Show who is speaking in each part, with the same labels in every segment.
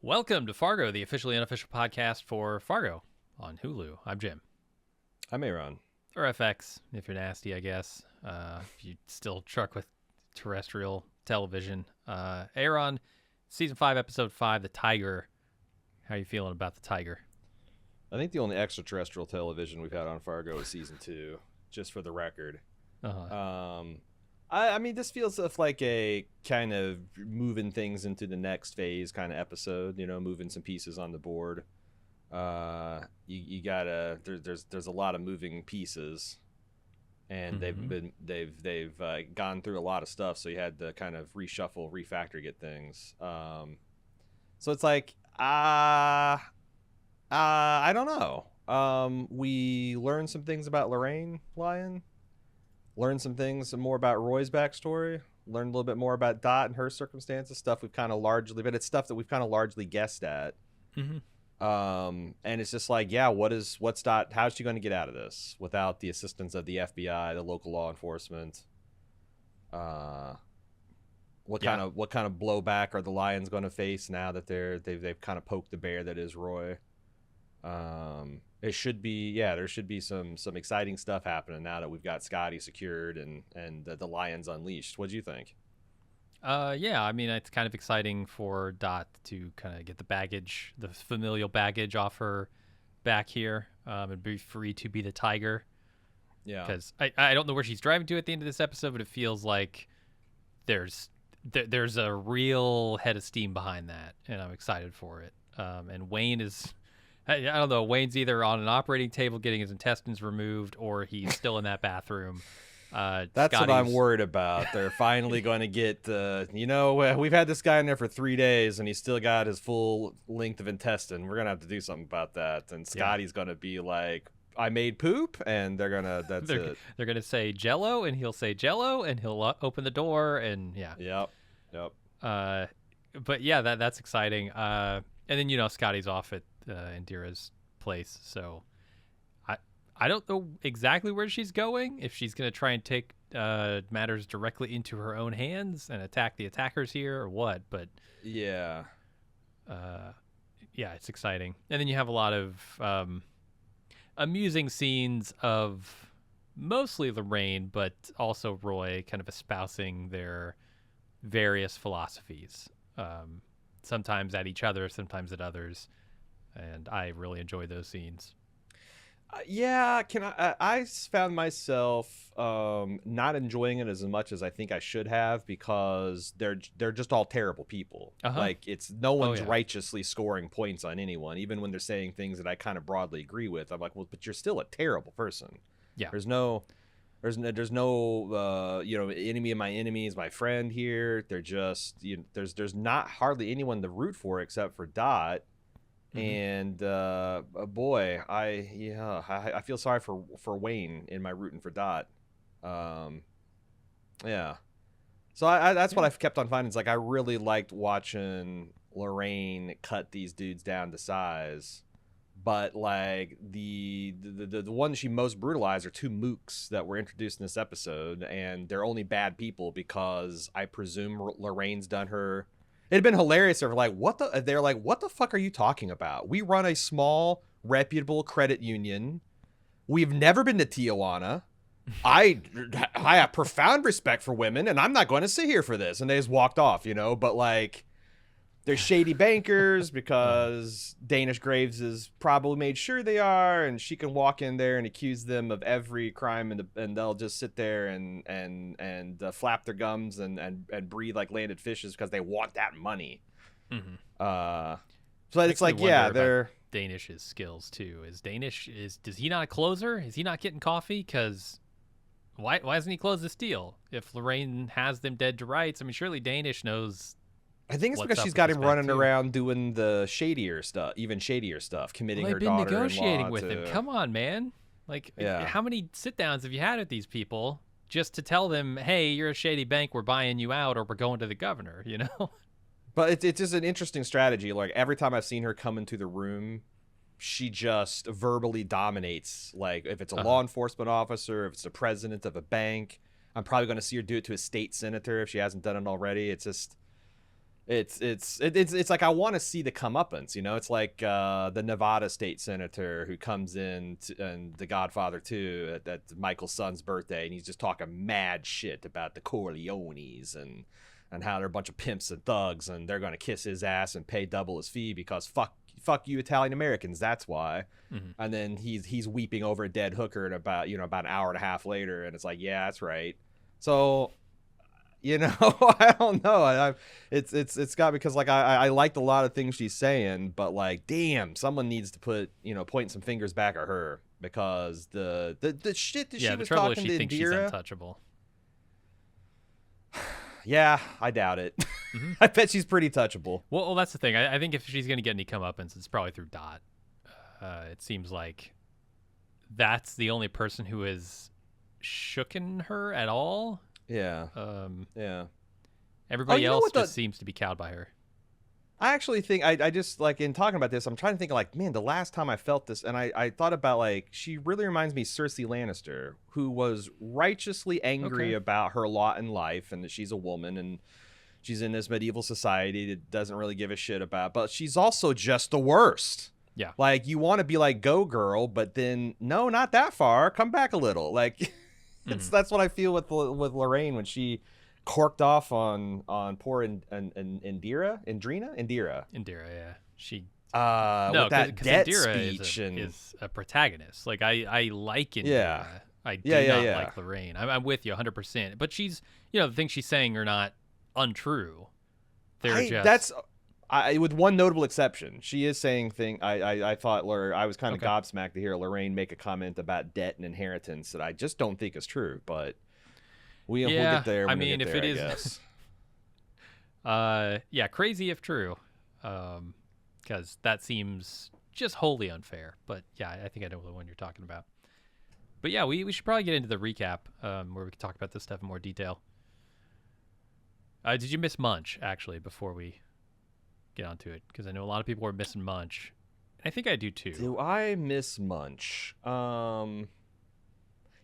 Speaker 1: Welcome to Fargo, the officially unofficial podcast for Fargo on Hulu. I'm Jim.
Speaker 2: I'm A.Ron.
Speaker 1: Or FX, if you're nasty, I guess. If you still truck with terrestrial television. A.Ron, Season 5, Episode 5, The Tiger. How are you feeling about The Tiger?
Speaker 2: I think the only extraterrestrial television we've had on Fargo is Season 2, just for the record.
Speaker 1: Uh-huh.
Speaker 2: I mean, this feels like a kind of moving things into the next phase kind of episode, moving some pieces on the board. You gotta, there's a lot of moving pieces, and they've gone through a lot of stuff, so you had to kind of reshuffle, refactor, get things. So it's like, I don't know. We learned some things about Lyons. Learn some things more about Roy's backstory. Learn a little bit more about Dot and her circumstances. Stuff we've kind of largely, but it's stuff that we've kind of largely guessed at.
Speaker 1: Mm-hmm.
Speaker 2: And it's just like, yeah, what's Dot? How's she going to get out of this without the assistance of the FBI, the local law enforcement? What kind of blowback are the Lyons going to face now that they've kind of poked the bear that is Roy? It should be, there should be some exciting stuff happening now that we've got Scotty secured and the Lyons unleashed. What do you think?
Speaker 1: Yeah, I mean, it's kind of exciting for Dot to kind of get the familial baggage off her back here, and be free to be the Tiger.
Speaker 2: Yeah.
Speaker 1: Because I don't know where she's driving to at the end of this episode, but it feels like there's a real head of steam behind that, and I'm excited for it. And Wayne is... I don't know. Wayne's either on an operating table getting his intestines removed, or he's still in that bathroom.
Speaker 2: That's what I'm worried about. They're finally going to get, we've had this guy in there for 3 days, and he's still got his full length of intestine. We're going to have to do something about that. And Scotty's going to be like, I made poop, and they're going to, They're
Speaker 1: going to say Jello, and he'll say Jello, and he'll open the door, and yeah.
Speaker 2: Yep.
Speaker 1: But yeah, that's exciting. And then, Scotty's off at Indira's place, so I don't know exactly where she's going, if she's going to try and take matters directly into her own hands and attack the attackers here or what, but yeah, it's exciting. And then you have a lot of amusing scenes of mostly Lorraine, but also Roy kind of espousing their various philosophies, sometimes at each other, sometimes at others. And I really enjoy those scenes.
Speaker 2: I found myself not enjoying it as much as I think I should have, because they're just all terrible people.
Speaker 1: Uh-huh.
Speaker 2: Like, it's no one's righteously scoring points on anyone, even when they're saying things that I kind of broadly agree with. I'm like, well, but you're still a terrible person.
Speaker 1: Yeah.
Speaker 2: There's no enemy of my enemy is my friend here. They're just, there's not hardly anyone to root for except for Dot. And boy, I feel sorry for Wayne in my rooting for Dot. Yeah. So that's what I've kept on finding. It's like I really liked watching Lorraine cut these dudes down to size, but like the ones she most brutalized are two mooks that were introduced in this episode, and they're only bad people because I presume Lorraine's done her. It'd been hilarious. They're like, what the fuck are you talking about? We run a small, reputable credit union. We've never been to Tijuana. I have profound respect for women, and I'm not going to sit here for this. And they just walked off, but like, they're shady bankers because Danish Graves has probably made sure they are, and she can walk in there and accuse them of every crime, and they'll just sit there and flap their gums and breathe like landed fishes because they want that money.
Speaker 1: Mm-hmm.
Speaker 2: So it's like, yeah, they're
Speaker 1: Danish's skills too. Does he not a closer? Is he not getting coffee? Because why doesn't he close this deal if Lorraine has them dead to rights? I mean, surely Danish knows.
Speaker 2: I think it's because she's got him running around doing the shadier stuff, committing her daughter-in-law. They've been
Speaker 1: negotiating with him. Come on, man. Like, how many sit-downs have you had with these people just to tell them, hey, you're a shady bank, we're buying you out, or we're going to the governor,
Speaker 2: But it's just an interesting strategy. Like, every time I've seen her come into the room, she just verbally dominates. Like, if it's a law enforcement officer, if it's the president of a bank, I'm probably going to see her do it to a state senator if she hasn't done it already. It's just... It's like I want to see the comeuppance, you know. It's like the Nevada state senator who comes in and The Godfather 2 at Michael's son's birthday, and he's just talking mad shit about the Corleones and how they're a bunch of pimps and thugs, and they're gonna kiss his ass and pay double his fee because fuck you Italian Americans, that's why.
Speaker 1: Mm-hmm.
Speaker 2: And then he's weeping over a dead hooker, and about an hour and a half later, and it's like, yeah, that's right. So. I don't know. It's got, because like I liked a lot of things she's saying, but like, damn, someone needs to point some fingers back at her, because the shit that she was talking to Indira.
Speaker 1: Thinks she's untouchable.
Speaker 2: Yeah, I doubt it.
Speaker 1: Mm-hmm.
Speaker 2: I bet she's pretty touchable.
Speaker 1: Well, that's the thing. I think if she's gonna get any comeuppance, it's probably through Dot. It seems like that's the only person who has shooken her at all.
Speaker 2: Yeah.
Speaker 1: Yeah. Everybody else just seems to be cowed by her.
Speaker 2: I actually think I just, like, in talking about this, I'm trying to think, like, man, the last time I felt this, and I thought about, like, she really reminds me of Cersei Lannister, who was righteously angry about her lot in life, and that she's a woman, and she's in this medieval society that doesn't really give a shit about, but she's also just the worst.
Speaker 1: Yeah.
Speaker 2: Like, you want to be like, go girl, but then, no, not that far. Come back a little. Like... That's what I feel with Lorraine when she corked off on poor Indira,
Speaker 1: yeah. She
Speaker 2: with that debt
Speaker 1: Indira
Speaker 2: speech
Speaker 1: is a protagonist. Like I like Indira.
Speaker 2: Yeah.
Speaker 1: I do not like Lorraine. I'm with you 100%. But she's, the things she's saying are not untrue.
Speaker 2: With one notable exception, she is saying I thought I was kind of gobsmacked to hear Lorraine make a comment about debt and inheritance that I just don't think is true, but we'll get there.
Speaker 1: I mean, if it is, crazy if true, because that seems just wholly unfair. But yeah, I think I know the one you're talking about. But yeah, we should probably get into the recap, where we can talk about this stuff in more detail. Did you miss Munch, actually, before we get onto it? Because I know a lot of people are missing Munch. I think I do too.
Speaker 2: Do I miss Munch?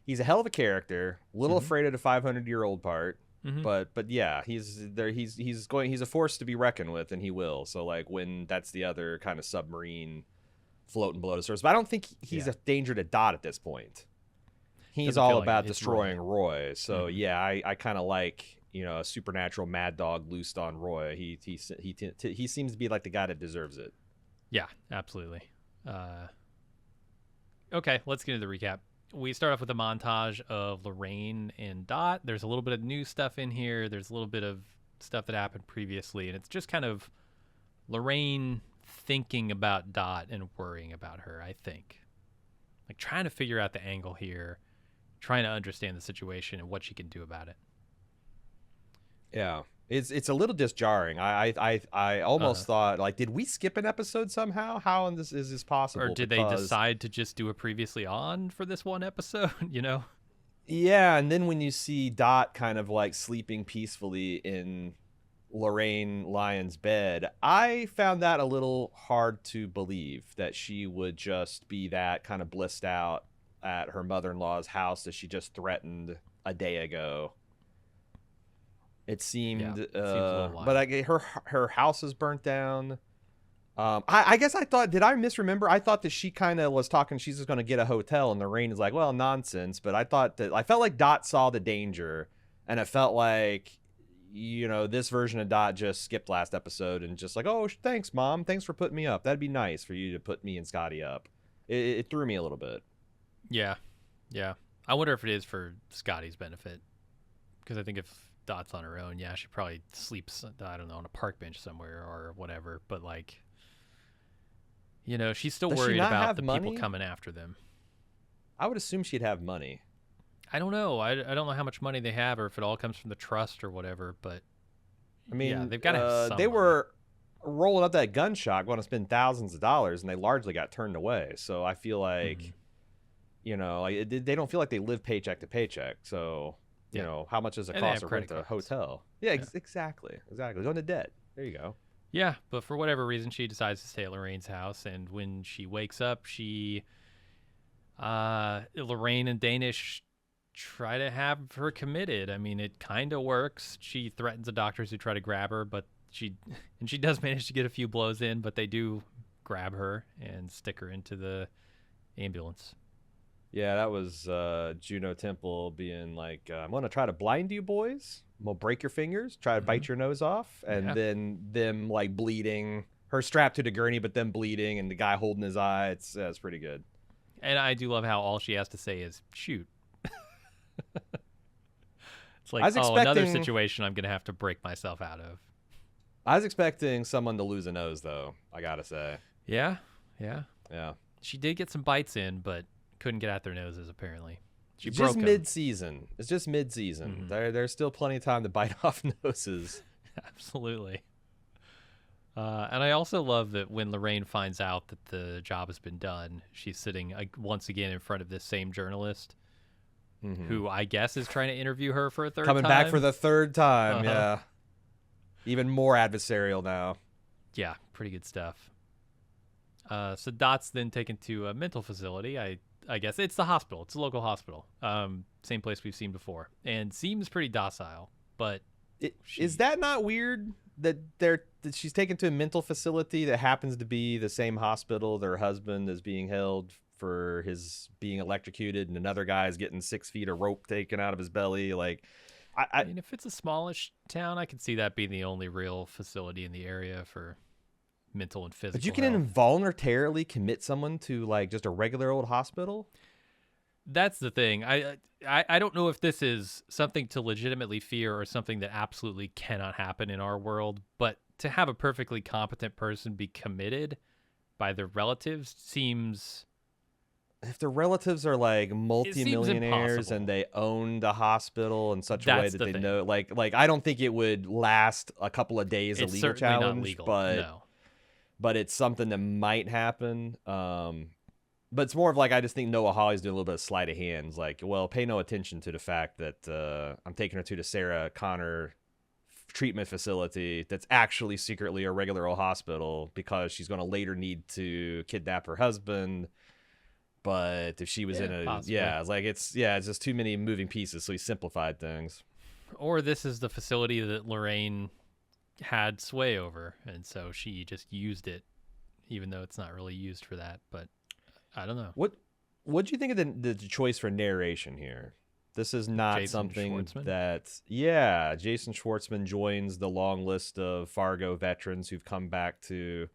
Speaker 2: He's a hell of a character. A little afraid of the 500-year-old part, but yeah, he's there. He's a force to be reckoned with, and he will. So like, when that's the other kind of submarine floating below the surface, but I don't think he's a danger to Dot at this point. He's all about destroying Roy. So yeah, I kind of like, a supernatural mad dog loosed on Roy. He seems to be like the guy that deserves it.
Speaker 1: Yeah, absolutely. Okay, let's get into the recap. We start off with a montage of Lorraine and Dot. There's a little bit of new stuff in here. There's a little bit of stuff that happened previously, and it's just kind of Lorraine thinking about Dot and worrying about her, I think. Like, trying to figure out the angle here, trying to understand the situation and what she can do about it.
Speaker 2: Yeah, it's a little disjarring. I almost thought, like, did we skip an episode somehow? How is this possible?
Speaker 1: Or did they decide to just do a previously on for this one episode?
Speaker 2: Yeah, and then when you see Dot kind of like sleeping peacefully in Lorraine Lyons' bed, I found that a little hard to believe that she would just be that kind of blissed out at her mother-in-law's house that she just threatened a day ago. It seemed, but her house is burnt down. I guess I thought, did I misremember? I thought that she kind of was talking, she's just going to get a hotel, and Lorraine is like, well, nonsense. But I felt like Dot saw the danger, and it felt like, this version of Dot just skipped last episode and just like, oh, thanks, Mom. Thanks for putting me up. That'd be nice for you to put me and Scotty up. It threw me a little bit.
Speaker 1: Yeah. Yeah. I wonder if it is for Scotty's benefit. Because I think if Dot's on her own, yeah, she probably sleeps, I don't know, on a park bench somewhere or whatever. But like, she's still worried about the people coming after them.
Speaker 2: I would assume she'd have money.
Speaker 1: I don't know. I don't know how much money they have, or if it all comes from the trust or whatever. But
Speaker 2: I mean,
Speaker 1: yeah, they've got to have some.
Speaker 2: They were rolling up that gun shop, going to spend thousands of dollars, and they largely got turned away. So I feel like, they don't feel like they live paycheck to paycheck. So. How much does it cost to rent a hotel? Yeah, exactly. Going to debt. There you go.
Speaker 1: Yeah, but for whatever reason, she decides to stay at Lorraine's house, and when she wakes up, Lorraine and Danish try to have her committed. I mean, it kind of works. She threatens the doctors who try to grab her, but she does manage to get a few blows in, but they do grab her and stick her into the ambulance.
Speaker 2: Yeah, that was Juno Temple being like, I'm going to try to blind you boys. I'm going to break your fingers, try to bite your nose off. And then them like bleeding, her strapped to the gurney, but them bleeding and the guy holding his eye. It's pretty good.
Speaker 1: And I do love how all she has to say is, shoot. It's like, another situation I'm going to have to break myself out of.
Speaker 2: I was expecting someone to lose a nose, though, I got to say.
Speaker 1: Yeah. She did get some bites in, but couldn't get out their noses, apparently.
Speaker 2: It's just mid-season. It's just mid-season. There's still plenty of time to bite off noses.
Speaker 1: Absolutely. And I also love that when Lorraine finds out that the job has been done, she's sitting once again in front of this same journalist, who I guess is trying to interview her for a third time.
Speaker 2: Coming back for the third time, yeah. Even more adversarial now.
Speaker 1: Yeah, pretty good stuff. So Dot's then taken to a mental facility. I guess it's the hospital. It's a local hospital. Same place we've seen before. And seems pretty docile, but...
Speaker 2: Is that not weird that she's taken to a mental facility that happens to be the same hospital their husband is being held for his being electrocuted, and another guy is getting 6 feet of rope taken out of his belly? Like,
Speaker 1: I mean, if it's a smallish town, I could see that being the only real facility in the area for mental and physical.
Speaker 2: But you can
Speaker 1: health.
Speaker 2: involuntarily commit someone to like just a regular old hospital?
Speaker 1: That's the thing. I don't know if this is something to legitimately fear or something that absolutely cannot happen in our world, but to have a perfectly competent person be committed by their relatives seems...
Speaker 2: If the relatives are like multimillionaires and they own the hospital in such a way that they know, like I don't think it would last a couple of days a legal challenge, not legal, but it's something that might happen. But it's more of like, I just think Noah Hawley's doing a little bit of sleight of hands. Like, well, pay no attention to the fact that I'm taking her to the Sarah Connor treatment facility that's actually secretly a regular old hospital because she's going to later need to kidnap her husband. But if she was it's just too many moving pieces, so he simplified things.
Speaker 1: Or this is the facility that Lorraine had sway over, and so she just used it, even though it's not really used for that. But I don't know.
Speaker 2: What'd you think of the choice for narration here? This is not
Speaker 1: Jason
Speaker 2: something
Speaker 1: Schwartzman?
Speaker 2: that Jason Schwartzman joins the long list of Fargo veterans who've come back to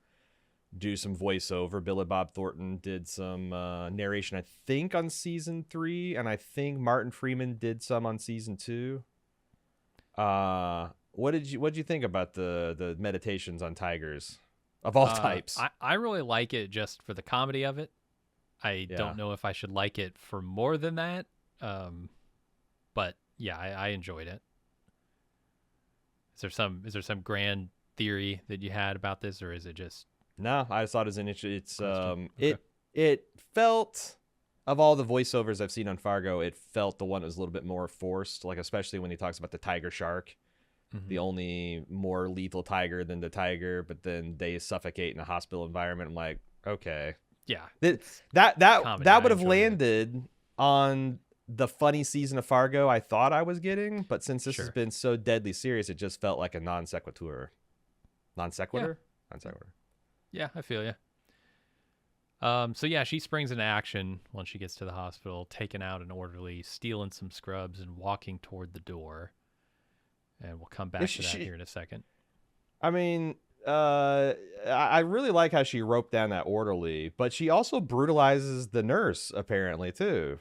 Speaker 2: do some voiceover. Billy Bob Thornton did some narration, I think, on season 3, and I think Martin Freeman did some on season 2. What did you think about the meditations on tigers of all types?
Speaker 1: I really like it just for the comedy of it. I don't know if I should like it for more than that. But yeah, I enjoyed it. Is there some grand theory that you had about this, or is it just...
Speaker 2: No, I just thought it was an it felt, of all the voiceovers I've seen on Fargo, it felt the one that was a little bit more forced, like especially when he talks about the tiger shark, the only more lethal tiger than the tiger, but then they suffocate in a hospital environment. I'm like, okay.
Speaker 1: Yeah.
Speaker 2: That would have landed on the funny season of Fargo I thought I was getting, but since this has been so deadly serious, it just felt like a non sequitur. Non sequitur? Non sequitur.
Speaker 1: Yeah, I feel you. So yeah, she springs into action once she gets to the hospital, taking out an orderly, stealing some scrubs, and walking toward the door. And we'll come back to that here in a second.
Speaker 2: I mean, I really like how she roped down that orderly, but she also brutalizes the nurse, apparently, too.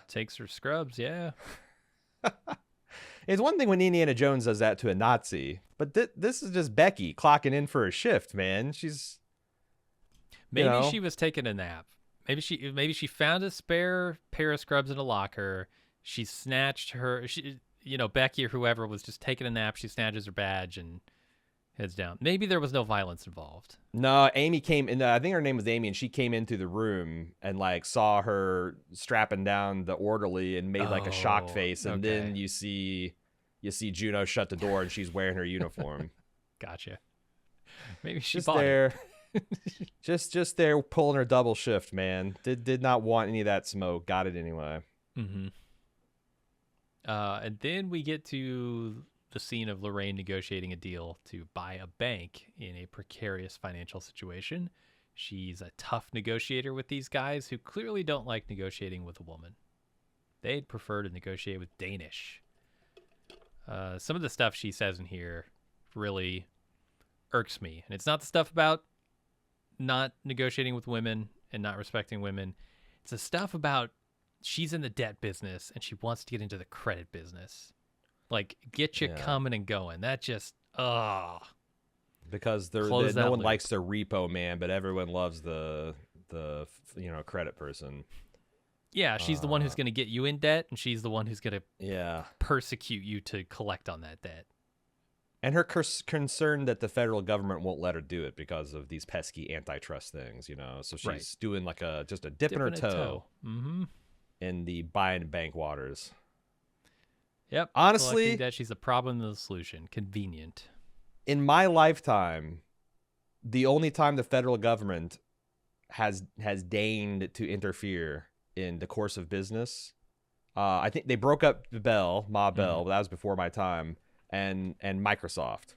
Speaker 1: Takes her scrubs, yeah.
Speaker 2: It's one thing when Indiana Jones does that to a Nazi, but this is just Becky clocking in for a shift, man. She's...
Speaker 1: Maybe she was taking a nap. Maybe she found a spare pair of scrubs in a locker. She snatched her... Becky or whoever was just taking a nap. She snatches her badge and heads down. Maybe there was no violence involved.
Speaker 2: No, Amy came in. I think her name was Amy, and she came into the room and like saw her strapping down the orderly and made like a shocked face. And then you see Juno shut the door and she's wearing her uniform.
Speaker 1: Gotcha. Maybe she
Speaker 2: just
Speaker 1: bought
Speaker 2: there,
Speaker 1: it.
Speaker 2: just there pulling her double shift, man. Did not want any of that smoke. Got it anyway.
Speaker 1: Mm-hmm. And then we get to the scene of Lorraine negotiating a deal to buy a bank in a precarious financial situation. She's a tough negotiator with these guys who clearly don't like negotiating with a woman. They'd prefer to negotiate with Danish. Some of the stuff she says in here really irks me. And it's not the stuff about not negotiating with women and not respecting women. It's the stuff about she's in the debt business and she wants to get into the credit business. Like, get you coming and going. That just,
Speaker 2: because no one likes the repo man, but everyone loves the credit person.
Speaker 1: Yeah, she's the one who's going to get you in debt, and she's the one who's going
Speaker 2: to
Speaker 1: persecute you to collect on that debt.
Speaker 2: And her concern that the federal government won't let her do it because of these pesky antitrust things, So she's doing like just a dipping her toe in the buying bank waters.
Speaker 1: Yep.
Speaker 2: Honestly,
Speaker 1: that she's the problem and the solution. Convenient.
Speaker 2: In my lifetime, the only time the federal government has deigned to interfere in the course of business, I think they broke up Ma Bell, but that was before my time, and Microsoft.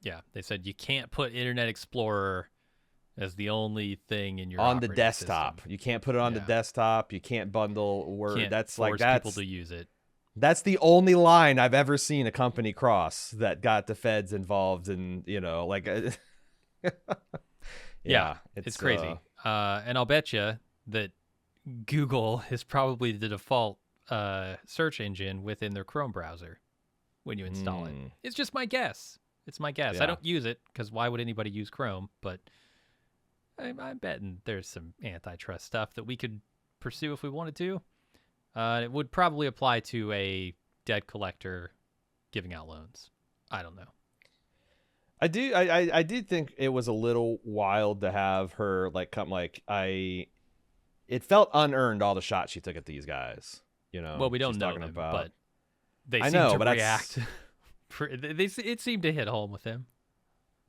Speaker 1: Yeah, they said you can't put Internet Explorer as the only thing in your
Speaker 2: on the desktop.
Speaker 1: system.
Speaker 2: You can't put it on the desktop. You can't bundle Word.
Speaker 1: Can't
Speaker 2: that's
Speaker 1: force
Speaker 2: that's
Speaker 1: people to use it.
Speaker 2: That's the only line I've ever seen a company cross that got the feds involved in,
Speaker 1: it's crazy. And I'll bet you that Google is probably the default search engine within their Chrome browser when you install it. It's just my guess. It's my guess.
Speaker 2: Yeah.
Speaker 1: I don't use it because why would anybody use Chrome? But I'm betting there's some antitrust stuff that we could pursue if we wanted to. It would probably apply to a debt collector giving out loans. I don't know.
Speaker 2: I did think it was a little wild to have her it felt unearned, all the shots she took at these guys.
Speaker 1: Well, we don't know them, but they seem to react. It seemed to hit home with him.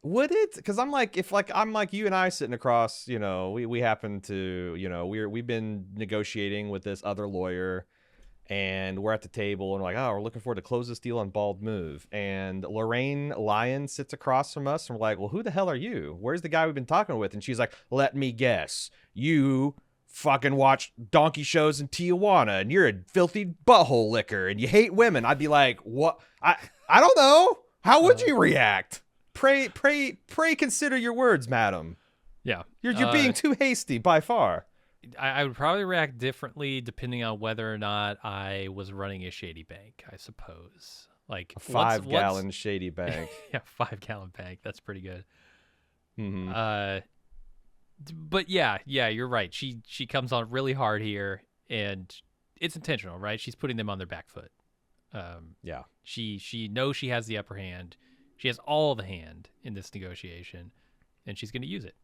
Speaker 2: Would it? Because I'm like, I'm like you and I sitting across, we happen to, we've been negotiating with this other lawyer, and we're at the table, and we're like, we're looking forward to close this deal on Bald Move. And Lorraine Lyons sits across from us, and we're like, well, who the hell are you? Where's the guy we've been talking with? And she's like, let me guess. You fucking watch donkey shows in Tijuana, and you're a filthy butthole licker, and you hate women. I'd be like, what? I don't know. How would you react? Pray consider your words, madam.
Speaker 1: Yeah.
Speaker 2: You're being too hasty by far.
Speaker 1: I would probably react differently depending on whether or not I was running a shady bank, I suppose. Like
Speaker 2: a 5-gallon shady bank.
Speaker 1: Yeah, 5-gallon bank. That's pretty good.
Speaker 2: Mm-hmm.
Speaker 1: But yeah, you're right. She comes on really hard here, and it's intentional, right? She's putting them on their back foot.
Speaker 2: Yeah.
Speaker 1: She knows she has the upper hand. She has all the hand in this negotiation, and she's going to use it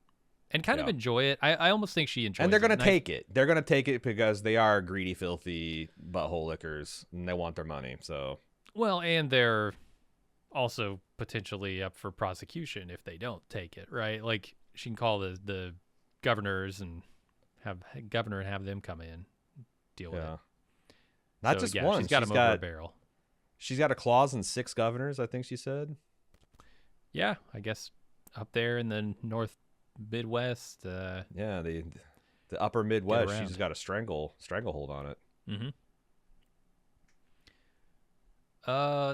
Speaker 1: and kind of enjoy it. I almost think she enjoys it.
Speaker 2: And they're going to take it. They're going to take it because they are greedy, filthy butthole lickers, and they want their money. So,
Speaker 1: well, and they're also potentially up for prosecution if they don't take it, right? Like, she can call the governors and have them come in, deal with it.
Speaker 2: Not just one.
Speaker 1: She's got them over a barrel.
Speaker 2: She's got a clause in 6 governors, I think she said.
Speaker 1: Yeah, I guess up there in the North Midwest.
Speaker 2: The upper Midwest. She's just got a stranglehold on it.
Speaker 1: Mm-hmm.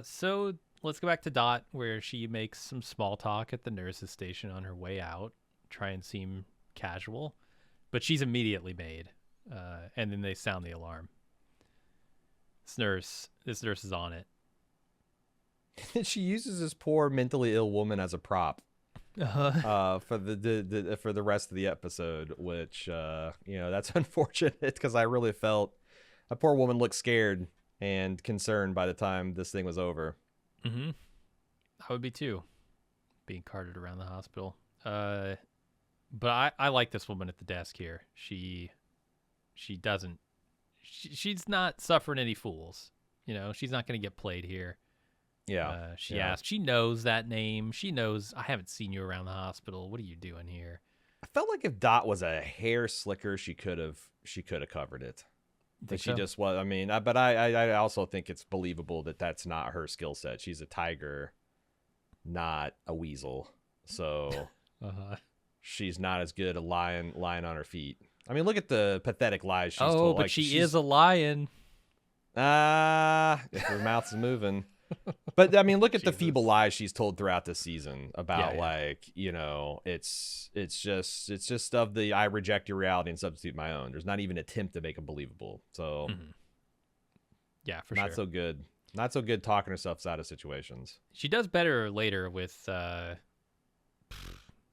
Speaker 1: So let's go back to Dot, where she makes some small talk at the nurse's station on her way out, try and seem casual, but she's immediately made. And then they sound the alarm. This nurse is on it.
Speaker 2: She uses this poor mentally ill woman as a prop for the rest of the episode, which that's unfortunate because I really felt a poor woman looked scared and concerned by the time this thing was over.
Speaker 1: Mm-hmm. I would be too, being carted around the hospital. But I like this woman at the desk here. She's not suffering any fools. She's not going to get played here.
Speaker 2: Yeah.
Speaker 1: She asked. She knows that name. She knows, I haven't seen you around the hospital. What are you doing here?
Speaker 2: I felt like if Dot was a hair slicker, she could have covered it.
Speaker 1: You
Speaker 2: But
Speaker 1: think
Speaker 2: she
Speaker 1: so?
Speaker 2: just was. I mean, but I also think it's believable that that's not her skill set. She's a tiger, not a weasel. So
Speaker 1: Uh-huh.
Speaker 2: she's not as good a lying on her feet. I mean, look at the pathetic lies she's
Speaker 1: Oh,
Speaker 2: told.
Speaker 1: but
Speaker 2: Like
Speaker 1: she is
Speaker 2: she's
Speaker 1: a lion.
Speaker 2: if her mouth is moving. But I mean, look at the
Speaker 1: Jesus.
Speaker 2: feeble lies she's told throughout this season about
Speaker 1: Yeah.
Speaker 2: like, it's just stuff the I reject your reality and substitute my own. There's not even an attempt to make them believable. So
Speaker 1: Mhm. Yeah, for
Speaker 2: not
Speaker 1: sure.
Speaker 2: so good. Not so good talking herself out of situations.
Speaker 1: She does better later with I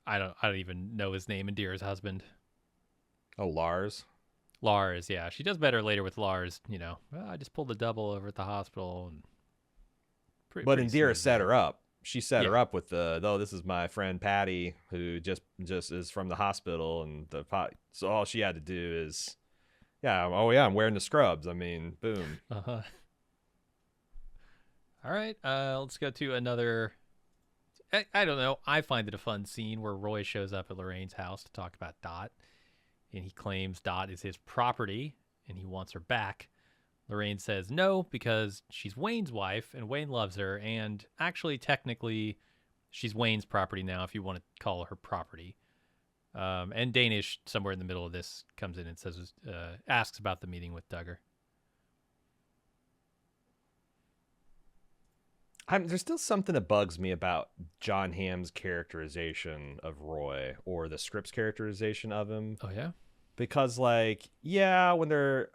Speaker 1: don't even know his name, Indira's husband.
Speaker 2: Oh, Lars.
Speaker 1: Lars, yeah. She does better later with Lars, Well, I just pulled a double over at the hospital and
Speaker 2: But
Speaker 1: pretty
Speaker 2: Indira
Speaker 1: smooth
Speaker 2: set
Speaker 1: there.
Speaker 2: her up. She set her
Speaker 1: Yeah.
Speaker 2: up with this is my friend Patty who just is from the hospital and so all she had to do is I'm wearing the scrubs. I mean, boom.
Speaker 1: Uh-huh. All right, let's go to another. I don't know. I find it a fun scene where Roy shows up at Lorraine's house to talk about Dot, and he claims Dot is his property and he wants her back. Lorraine says no because she's Wayne's wife and Wayne loves her, and actually, technically, she's Wayne's property now if you want to call her property. And Danish, somewhere in the middle of this, comes in and says, asks about the meeting with Duggar.
Speaker 2: There's still something that bugs me about John Hamm's characterization of Roy or the script's characterization of him.
Speaker 1: Oh yeah,
Speaker 2: Because like, when they're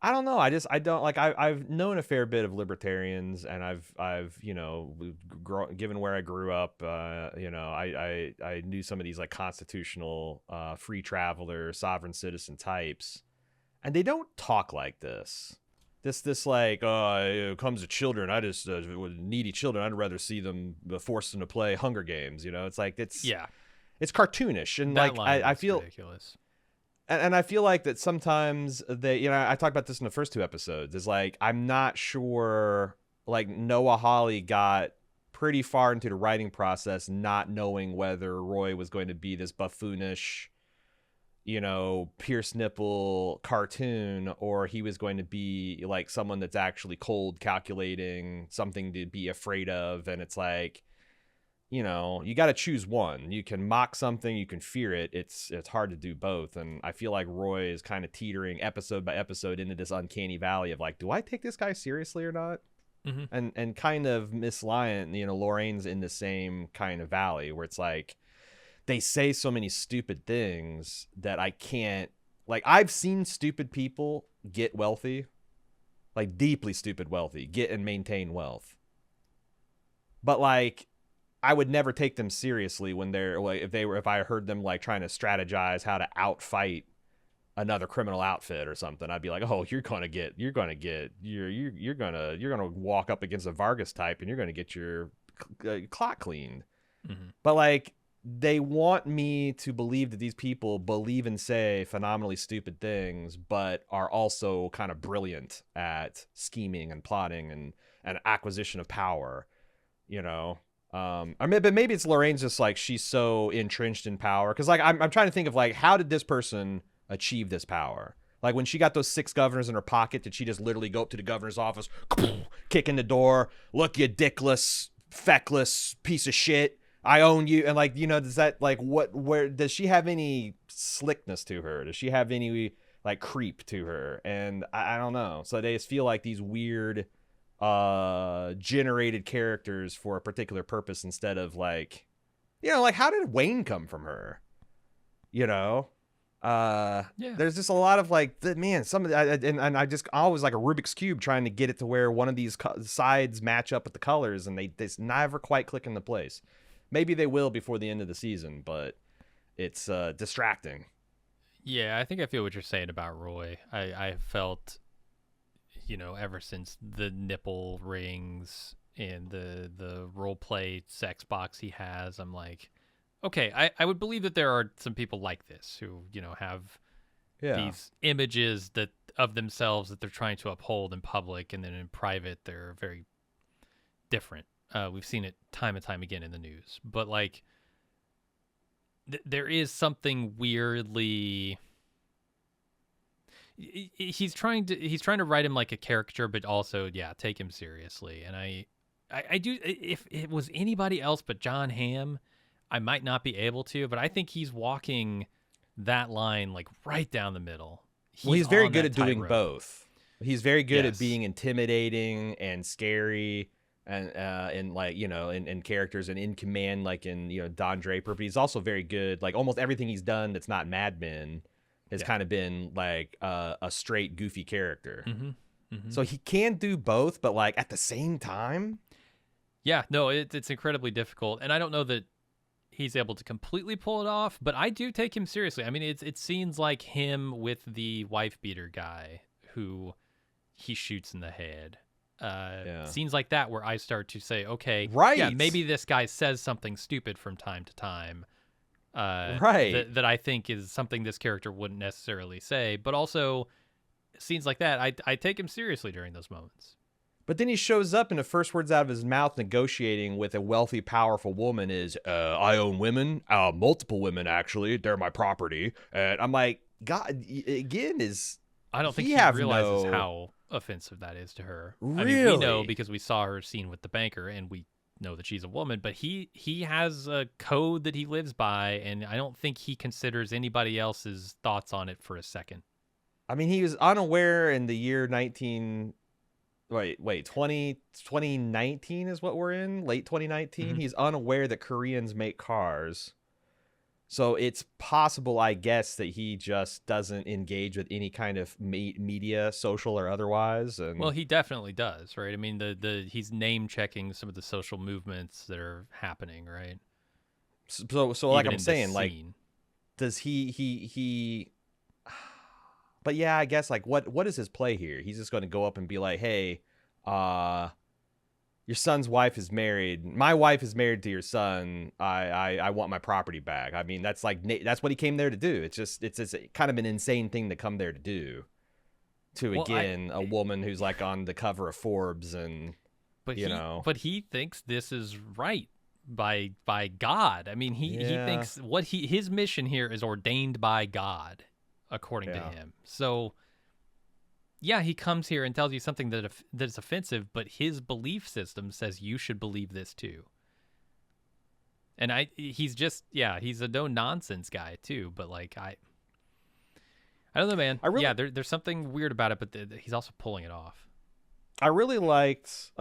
Speaker 2: I don't know. I don't like. I've known a fair bit of libertarians, and I've given where I grew up, I knew some of these like constitutional, free traveler, sovereign citizen types, and they don't talk like this. This like, it comes to children. I just with needy children. I'd rather see them force them to play Hunger Games. It's like
Speaker 1: yeah.
Speaker 2: it's cartoonish, and
Speaker 1: That
Speaker 2: like
Speaker 1: line
Speaker 2: I
Speaker 1: is
Speaker 2: feel.
Speaker 1: ridiculous.
Speaker 2: And I feel like that sometimes they, I talked about this in the first two episodes, is like, I'm not sure, like Noah Hawley got pretty far into the writing process, not knowing whether Roy was going to be this buffoonish, pierce nipple cartoon, or he was going to be like someone that's actually cold, calculating, something to be afraid of. And it's like, you got to choose one. You can mock something, you can fear it. It's hard to do both. And I feel like Roy is kind of teetering episode by episode into this uncanny valley of like, do I take this guy seriously or not?
Speaker 1: Mm-hmm.
Speaker 2: And kind of Miss Lyon, Lorraine's in the same kind of valley where it's like they say so many stupid things that I can't, like, I've seen stupid people get wealthy, like deeply stupid wealthy, get and maintain wealth. But like, I would never take them seriously when they're like, if I heard them like trying to strategize how to outfight another criminal outfit or something, I'd be like, oh, you're gonna walk up against a Vargas type and you're gonna get your clock cleaned.
Speaker 1: Mm-hmm.
Speaker 2: But like, they want me to believe that these people believe and say phenomenally stupid things, but are also kind of brilliant at scheming and plotting and acquisition of power, but maybe it's Lorraine's just like, she's so entrenched in power. Cause like, I'm trying to think of like, how did this person achieve this power? Like when she got those 6 governors in her pocket, did she just literally go up to the governor's office, kick in the door, look, you dickless, feckless piece of shit, I own you? And like, does that like, where does she have any slickness to her? Does she have any like creep to her? And I don't know. So they just feel like these weird, generated characters for a particular purpose instead of like, like how did Wayne come from her?
Speaker 1: Yeah.
Speaker 2: There's just a lot of like, man, some of the, and I just always like a Rubik's Cube trying to get it to where one of these sides match up with the colors, and they never quite click into place. Maybe they will before the end of the season, but it's distracting.
Speaker 1: Yeah, I think I feel what you're saying about Roy. I felt, ever since the nipple rings and the role play sex box he has, I'm like, okay, I would believe that there are some people like this who, have these images that of themselves that they're trying to uphold in public, and then in private they're very different. We've seen it time and time again in the news, but like there is something weirdly he's trying to write him like a caricature, but also take him seriously. And I do, if it was anybody else but John Hamm, I might not be able to, but I think he's walking that line like right down the middle.
Speaker 2: He's very
Speaker 1: on
Speaker 2: good
Speaker 1: that
Speaker 2: at doing
Speaker 1: tightrope.
Speaker 2: both. He's very good at
Speaker 1: Yes.
Speaker 2: being intimidating and scary and like, you know, in characters and in command, like in, you know, Don Draper. But he's also very good. Like almost everything he's done that's not Mad Men has kind of been like a straight goofy character. So he can do both, but like at the same time.
Speaker 1: Yeah, no, it's incredibly difficult. And I don't know that he's able to completely pull it off, but I do take him seriously. I mean, it seems like him with the wife beater guy who he shoots in the head. Scenes like that where I start to say, okay,
Speaker 2: right,
Speaker 1: maybe this guy says something stupid from time to time.
Speaker 2: Right.
Speaker 1: That I think is something this character wouldn't necessarily say, but also scenes like that, I take him seriously during those moments.
Speaker 2: But then he shows up and the first words out of his mouth negotiating with a wealthy, powerful woman is, I own women, multiple women, actually. They're my property. And I'm like, God, again,
Speaker 1: I don't think he realizes how offensive that is to her.
Speaker 2: Really?
Speaker 1: I mean, we know because we saw her scene with the banker and we know that she's a woman, but he has a code that he lives by, and I don't think he considers anybody else's thoughts on it for a second.
Speaker 2: I mean, he was unaware in the year 2019 is what we're in, late 2019. He's unaware that Koreans make cars. So it's possible, I guess, that he just doesn't engage with any kind of media, social or otherwise. And
Speaker 1: well, he definitely does, right? I mean, he's name checking some of the social movements that are happening, right?
Speaker 2: So like I'm saying, like, does he? But yeah, I guess like what is his play here? He's just going to go up and be like, hey, your son's wife is married. My wife is married to your son. I want my property back. I mean, that's what he came there to do. It's kind of an insane thing to come there to do. A woman who's like on the cover of Forbes and
Speaker 1: but he thinks this is right by God. I mean, he thinks his mission here is ordained by God, according to him. So yeah, he comes here and tells you something that is offensive, but his belief system says you should believe this too. And he's a no nonsense guy too. But like I don't know, man. There's something weird about it, but he's also pulling it off.
Speaker 2: I really liked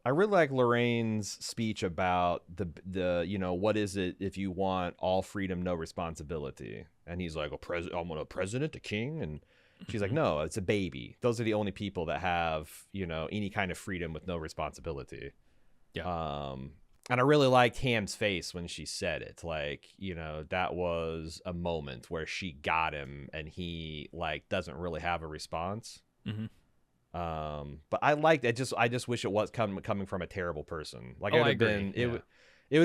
Speaker 2: Lorraine's speech about the what is it if you want all freedom, no responsibility? And he's like, I'm a president, a king, and she's like, no, it's a baby. Those are the only people that have any kind of freedom with no responsibility.
Speaker 1: Yeah.
Speaker 2: And I really liked Ham's face when she said it. Like, that was a moment where she got him, and he like doesn't really have a response. But I liked it. I just wish it was coming from a terrible person. Like it would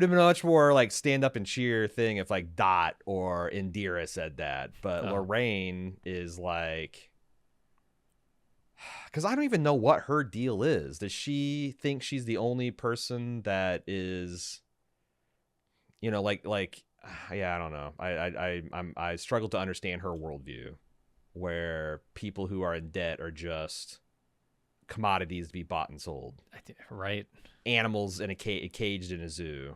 Speaker 2: have been a much more like stand up and cheer thing if like Dot or Indira said that. But Lorraine is like, because I don't even know what her deal is. Does she think she's the only person that is, I don't know. I struggle to understand her worldview, where people who are in debt are just commodities to be bought and sold,
Speaker 1: right?
Speaker 2: Animals in caged in a zoo.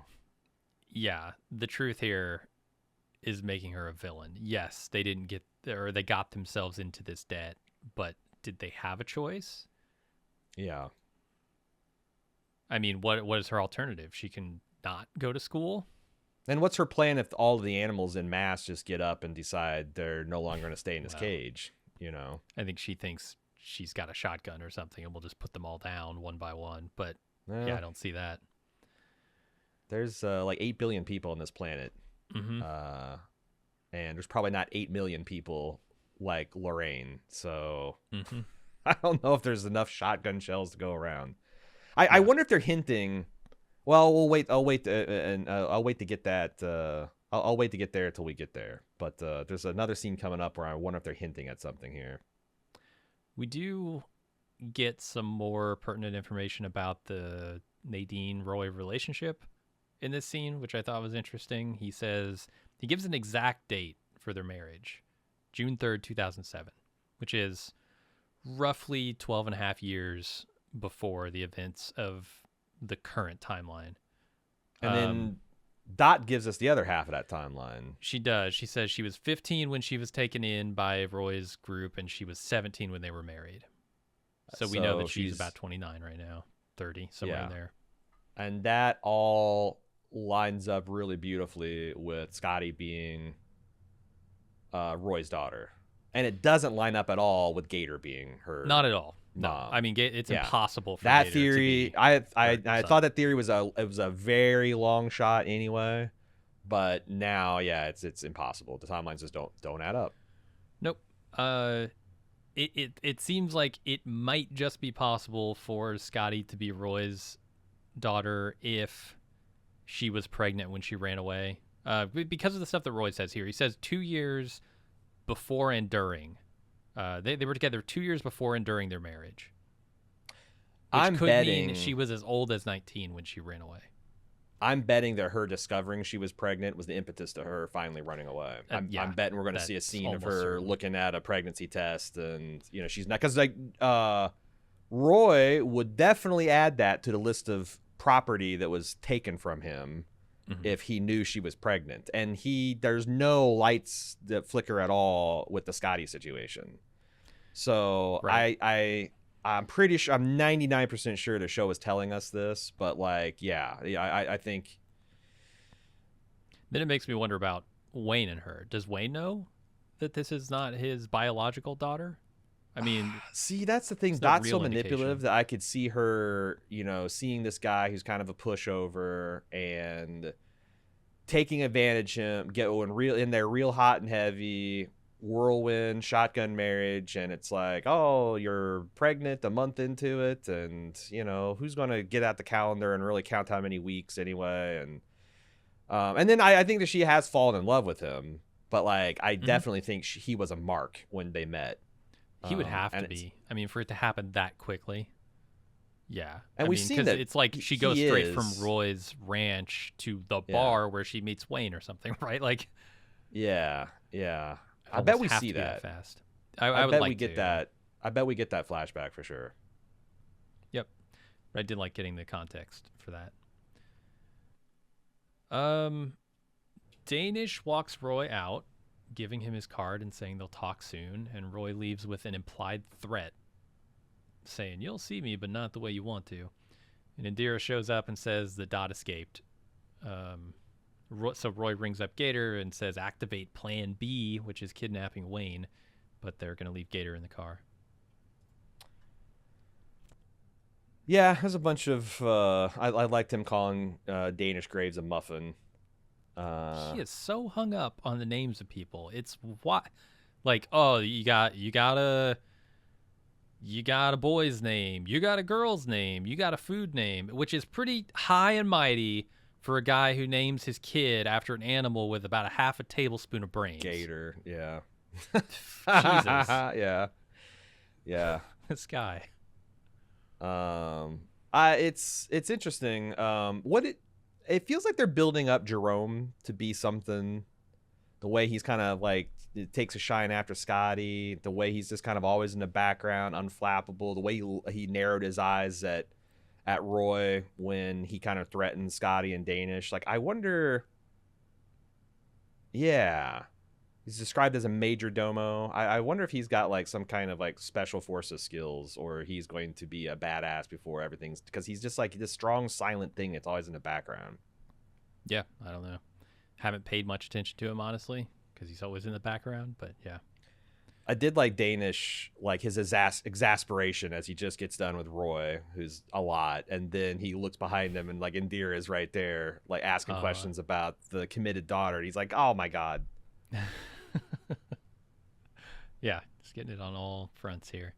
Speaker 1: Yeah, the truth here is making her a villain. Yes, they got themselves into this debt, but did they have a choice?
Speaker 2: Yeah.
Speaker 1: I mean, what is her alternative? She can not go to school.
Speaker 2: And what's her plan if all of the animals in mass just get up and decide they're no longer going to stay in this cage?
Speaker 1: I think she thinks she's got a shotgun or something and we'll just put them all down one by one. But I don't see that.
Speaker 2: There's like 8 billion people on this planet. And there's probably not 8 million people like Lorraine. So I don't know if there's enough shotgun shells to go around. I wonder if they're hinting. Well, I'll wait to get that. I'll wait to get there till we get there. But there's another scene coming up where I wonder if they're hinting at something here.
Speaker 1: We do get some more pertinent information about the Nadine-Roy relationship in this scene, which I thought was interesting. He gives an exact date for their marriage. June 3rd, 2007, which is roughly 12 and a half years before the events of the current timeline.
Speaker 2: And then Dot gives us the other half of that timeline.
Speaker 1: She does. She says she was 15 when she was taken in by Roy's group, and she was 17 when they were married. So we know that she's about 29 right now, 30, somewhere in there.
Speaker 2: And that all lines up really beautifully with Scotty being Roy's daughter. And it doesn't line up at all with Gator being her.
Speaker 1: Not at all.
Speaker 2: Mom.
Speaker 1: No, I mean it's impossible for
Speaker 2: that
Speaker 1: Gator
Speaker 2: theory.
Speaker 1: To be
Speaker 2: I thought that theory was a very long shot anyway, but now it's impossible. The timelines just don't add up.
Speaker 1: Nope. It seems like it might just be possible for Scotty to be Roy's daughter if she was pregnant when she ran away. Because of the stuff that Roy says here, he says 2 years before and during. They were together 2 years before and during their marriage. Which could mean she was as old as 19 when she ran away.
Speaker 2: I'm betting that her discovering she was pregnant was the impetus to her finally running away. I'm betting we're going to see a scene of her looking at a pregnancy test, and she's not, because Roy would definitely add that to the list of property that was taken from him if he knew she was pregnant. And there's no lights that flicker at all with the Scotty situation. So right. I'm pretty sure, I'm 99% sure the show is telling us this, but I think.
Speaker 1: Then it makes me wonder about Wayne and her. Does Wayne know that this is not his biological daughter? I mean,
Speaker 2: see, that's the thing. Not so manipulative that I could see her, seeing this guy who's kind of a pushover and taking advantage of him, going real hot and heavy, whirlwind shotgun marriage, and it's like, oh, you're pregnant a month into it, and who's going to get out the calendar and really count how many weeks anyway, and then I think that she has fallen in love with him, but I definitely think he was a mark when they met.
Speaker 1: He would have to be. I mean, for it to happen that quickly. Yeah.
Speaker 2: And we've seen that
Speaker 1: it's like she goes straight from Roy's ranch to the bar where she meets Wayne or something, right?
Speaker 2: Yeah. I bet we see that
Speaker 1: fast.
Speaker 2: I bet we get that. I bet we get that flashback for sure.
Speaker 1: Yep. I did like getting the context for that. Danish walks Roy out, giving him his card and saying they'll talk soon, and Roy leaves with an implied threat, saying, "You'll see me, but not the way you want to." And Indira shows up and says the Dot escaped. So Roy rings up Gator and says, "Activate Plan B," which is kidnapping Wayne, but they're going to leave Gator in the car.
Speaker 2: Yeah, there's a bunch of... I liked him calling Danish Graves a muffin.
Speaker 1: He is so hung up on the names of people. It's what, oh, you got a boy's name, you got a girl's name, you got a food name, which is pretty high and mighty for a guy who names his kid after an animal with about a half a tablespoon of brains.
Speaker 2: Gator, yeah.
Speaker 1: Jesus.
Speaker 2: Yeah.
Speaker 1: This guy.
Speaker 2: It's interesting. It feels like they're building up Jerome to be something. The way he's kind of it takes a shine after Scotty. The way he's just kind of always in the background, unflappable. The way he narrowed his eyes at Roy when he kind of threatened Scotty and Danish. I wonder. Yeah, he's described as a major domo. I wonder if he's got some kind of special forces skills, or he's going to be a badass before everything's, because he's just this strong silent thing that's always in the background.
Speaker 1: Yeah, I don't know. Haven't paid much attention to him, honestly, because he's always in the background, but yeah.
Speaker 2: I did like Danish, his exasperation as he just gets done with Roy, who's a lot, and then he looks behind him and Indira is right there, asking questions about the committed daughter. And he's like, "Oh my God."
Speaker 1: Yeah, just getting it on all fronts here.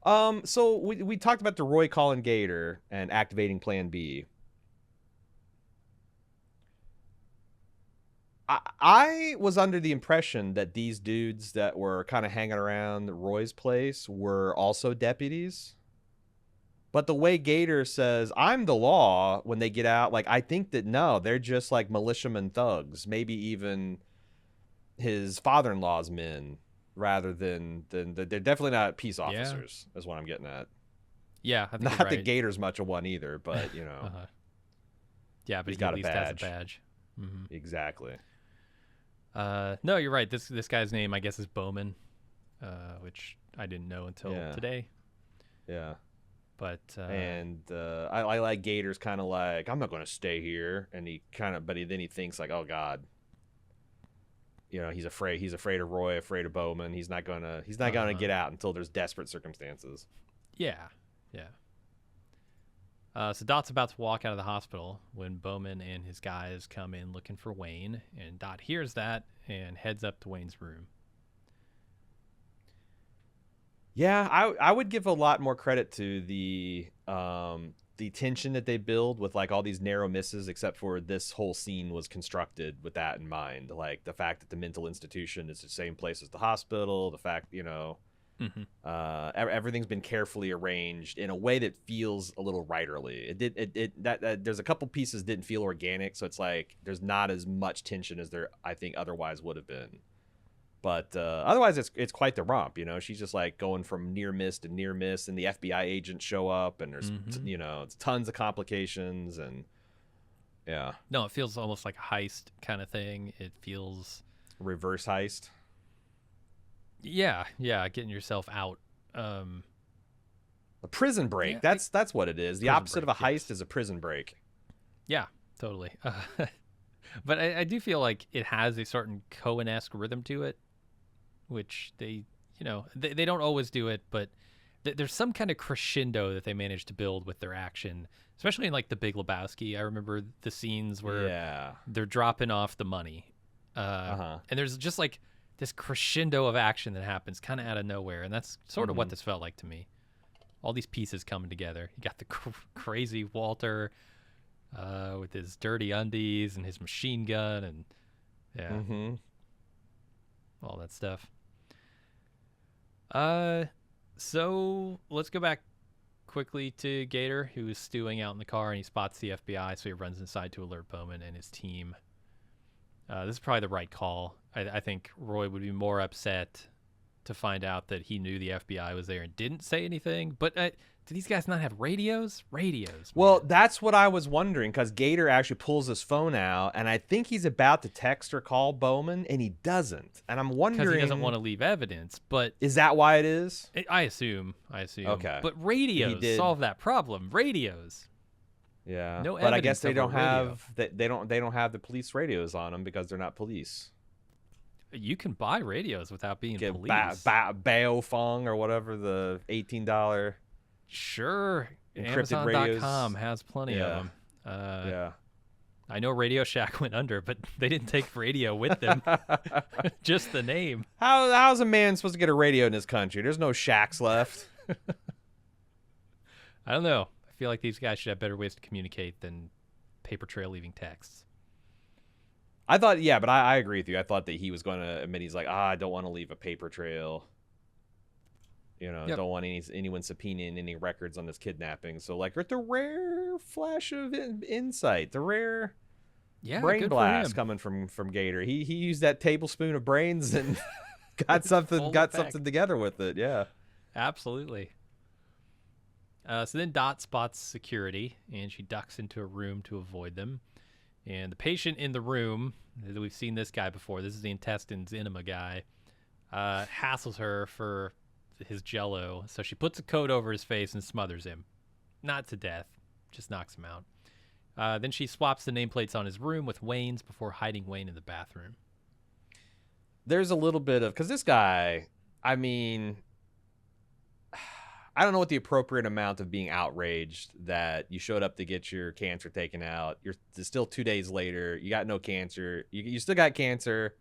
Speaker 2: So we talked about the Roy calling Gator and activating Plan B. I was under the impression that these dudes that were kind of hanging around Roy's place were also deputies. But the way Gator says, "I'm the law," when they get out, I think that no, they're just militiamen thugs. Maybe even his father-in-law's men rather than they're definitely not peace officers. Is what I'm getting at.
Speaker 1: Yeah, I think
Speaker 2: Not
Speaker 1: you're
Speaker 2: that
Speaker 1: right.
Speaker 2: Gator's much of one either, but you know,
Speaker 1: Yeah, but
Speaker 2: he's
Speaker 1: he
Speaker 2: got
Speaker 1: at
Speaker 2: a
Speaker 1: least has a
Speaker 2: badge.
Speaker 1: badge. Mm-hmm.
Speaker 2: Exactly.
Speaker 1: No, you're right. This guy's name, I guess, is Bowman, which I didn't know until today.
Speaker 2: Yeah.
Speaker 1: But
Speaker 2: and I like Gator's kind of like, I'm not going to stay here, and then he thinks like, oh God, you know, he's afraid of Roy, afraid of Bowman. He's not gonna get out until there's desperate circumstances.
Speaker 1: Yeah. So Dot's about to walk out of the hospital when Bowman and his guys come in looking for Wayne, and Dot hears that and heads up to Wayne's room.
Speaker 2: Yeah, I would give a lot more credit to the tension that they build with like all these narrow misses, except for this whole scene was constructed with that in mind. Like the fact that the mental institution is the same place as the hospital, the fact, you know, everything's been carefully arranged in a way that feels a little writerly. There's a couple pieces didn't feel organic, so it's like there's not as much tension as there I think otherwise would have been. But otherwise, it's quite the romp. You know, she's just like going from near miss to near miss, and the FBI agents show up, and there's you know, it's tons of complications, and yeah.
Speaker 1: No, it feels almost like a heist kind of thing. It feels
Speaker 2: reverse heist.
Speaker 1: Yeah, getting yourself out.
Speaker 2: A prison break. Yeah, that's what it is. The opposite break, of a heist is a prison break. Yeah,
Speaker 1: totally. But I do feel like it has a certain Coen-esque rhythm to it, which they don't always do it, but there's some kind of crescendo that they manage to build with their action, especially in like The Big Lebowski. I remember the scenes where they're dropping off the money, and there's just like this crescendo of action that happens kind of out of nowhere, and that's sort of what this felt like to me. All these pieces coming together. You got the crazy Walter with his dirty undies and his machine gun and all that stuff. So let's go back quickly to Gator, who is stewing out in the car, and he spots the FBI, so he runs inside to alert Bowman and his team. This is probably the right call. I think Roy would be more upset to find out that he knew the FBI was there and didn't say anything. But do these guys not have radios?
Speaker 2: Well, that's what I was wondering, because Gator actually pulls his phone out, and I think he's about to text or call Bowman, and he doesn't. And I'm wondering,
Speaker 1: because he doesn't want to leave evidence. But
Speaker 2: is that why it is?
Speaker 1: I assume.
Speaker 2: Okay.
Speaker 1: But radios solve that problem. Radios.
Speaker 2: Yeah.
Speaker 1: No,
Speaker 2: but I guess they don't have they don't have the police radios on them because they're not police.
Speaker 1: You can buy radios without being police.
Speaker 2: Baofeng or whatever, the $18.
Speaker 1: Sure.
Speaker 2: Encrypted radios.
Speaker 1: Amazon.com has plenty of them. I know Radio Shack went under, but they didn't take radio with them. Just the name.
Speaker 2: How's a man supposed to get a radio in this country? There's no shacks left.
Speaker 1: I don't know. I feel like these guys should have better ways to communicate than paper trail leaving texts.
Speaker 2: I thought, but I agree with you. I thought that he was going to admit, he's like, I don't want to leave a paper trail. You know, don't want anyone subpoenaing any records on this kidnapping. So, like, the rare flash of insight, the rare brain blast coming from Gator. He used that tablespoon of brains and got something together with it. Yeah,
Speaker 1: absolutely. So then Dot spots security, and she ducks into a room to avoid them. And the patient in the room, we've seen this guy before. This is the intestines enema guy. Hassles her for his Jell-O, so she puts a coat over his face and smothers him. Not to death, just knocks him out. Then she swaps the nameplates on his room with Wayne's before hiding Wayne in the bathroom.
Speaker 2: There's a little bit of, because this guy, I mean, I don't know what the appropriate amount of being outraged that you showed up to get your cancer taken out. You're still 2 days later. You got no cancer. You still got cancer.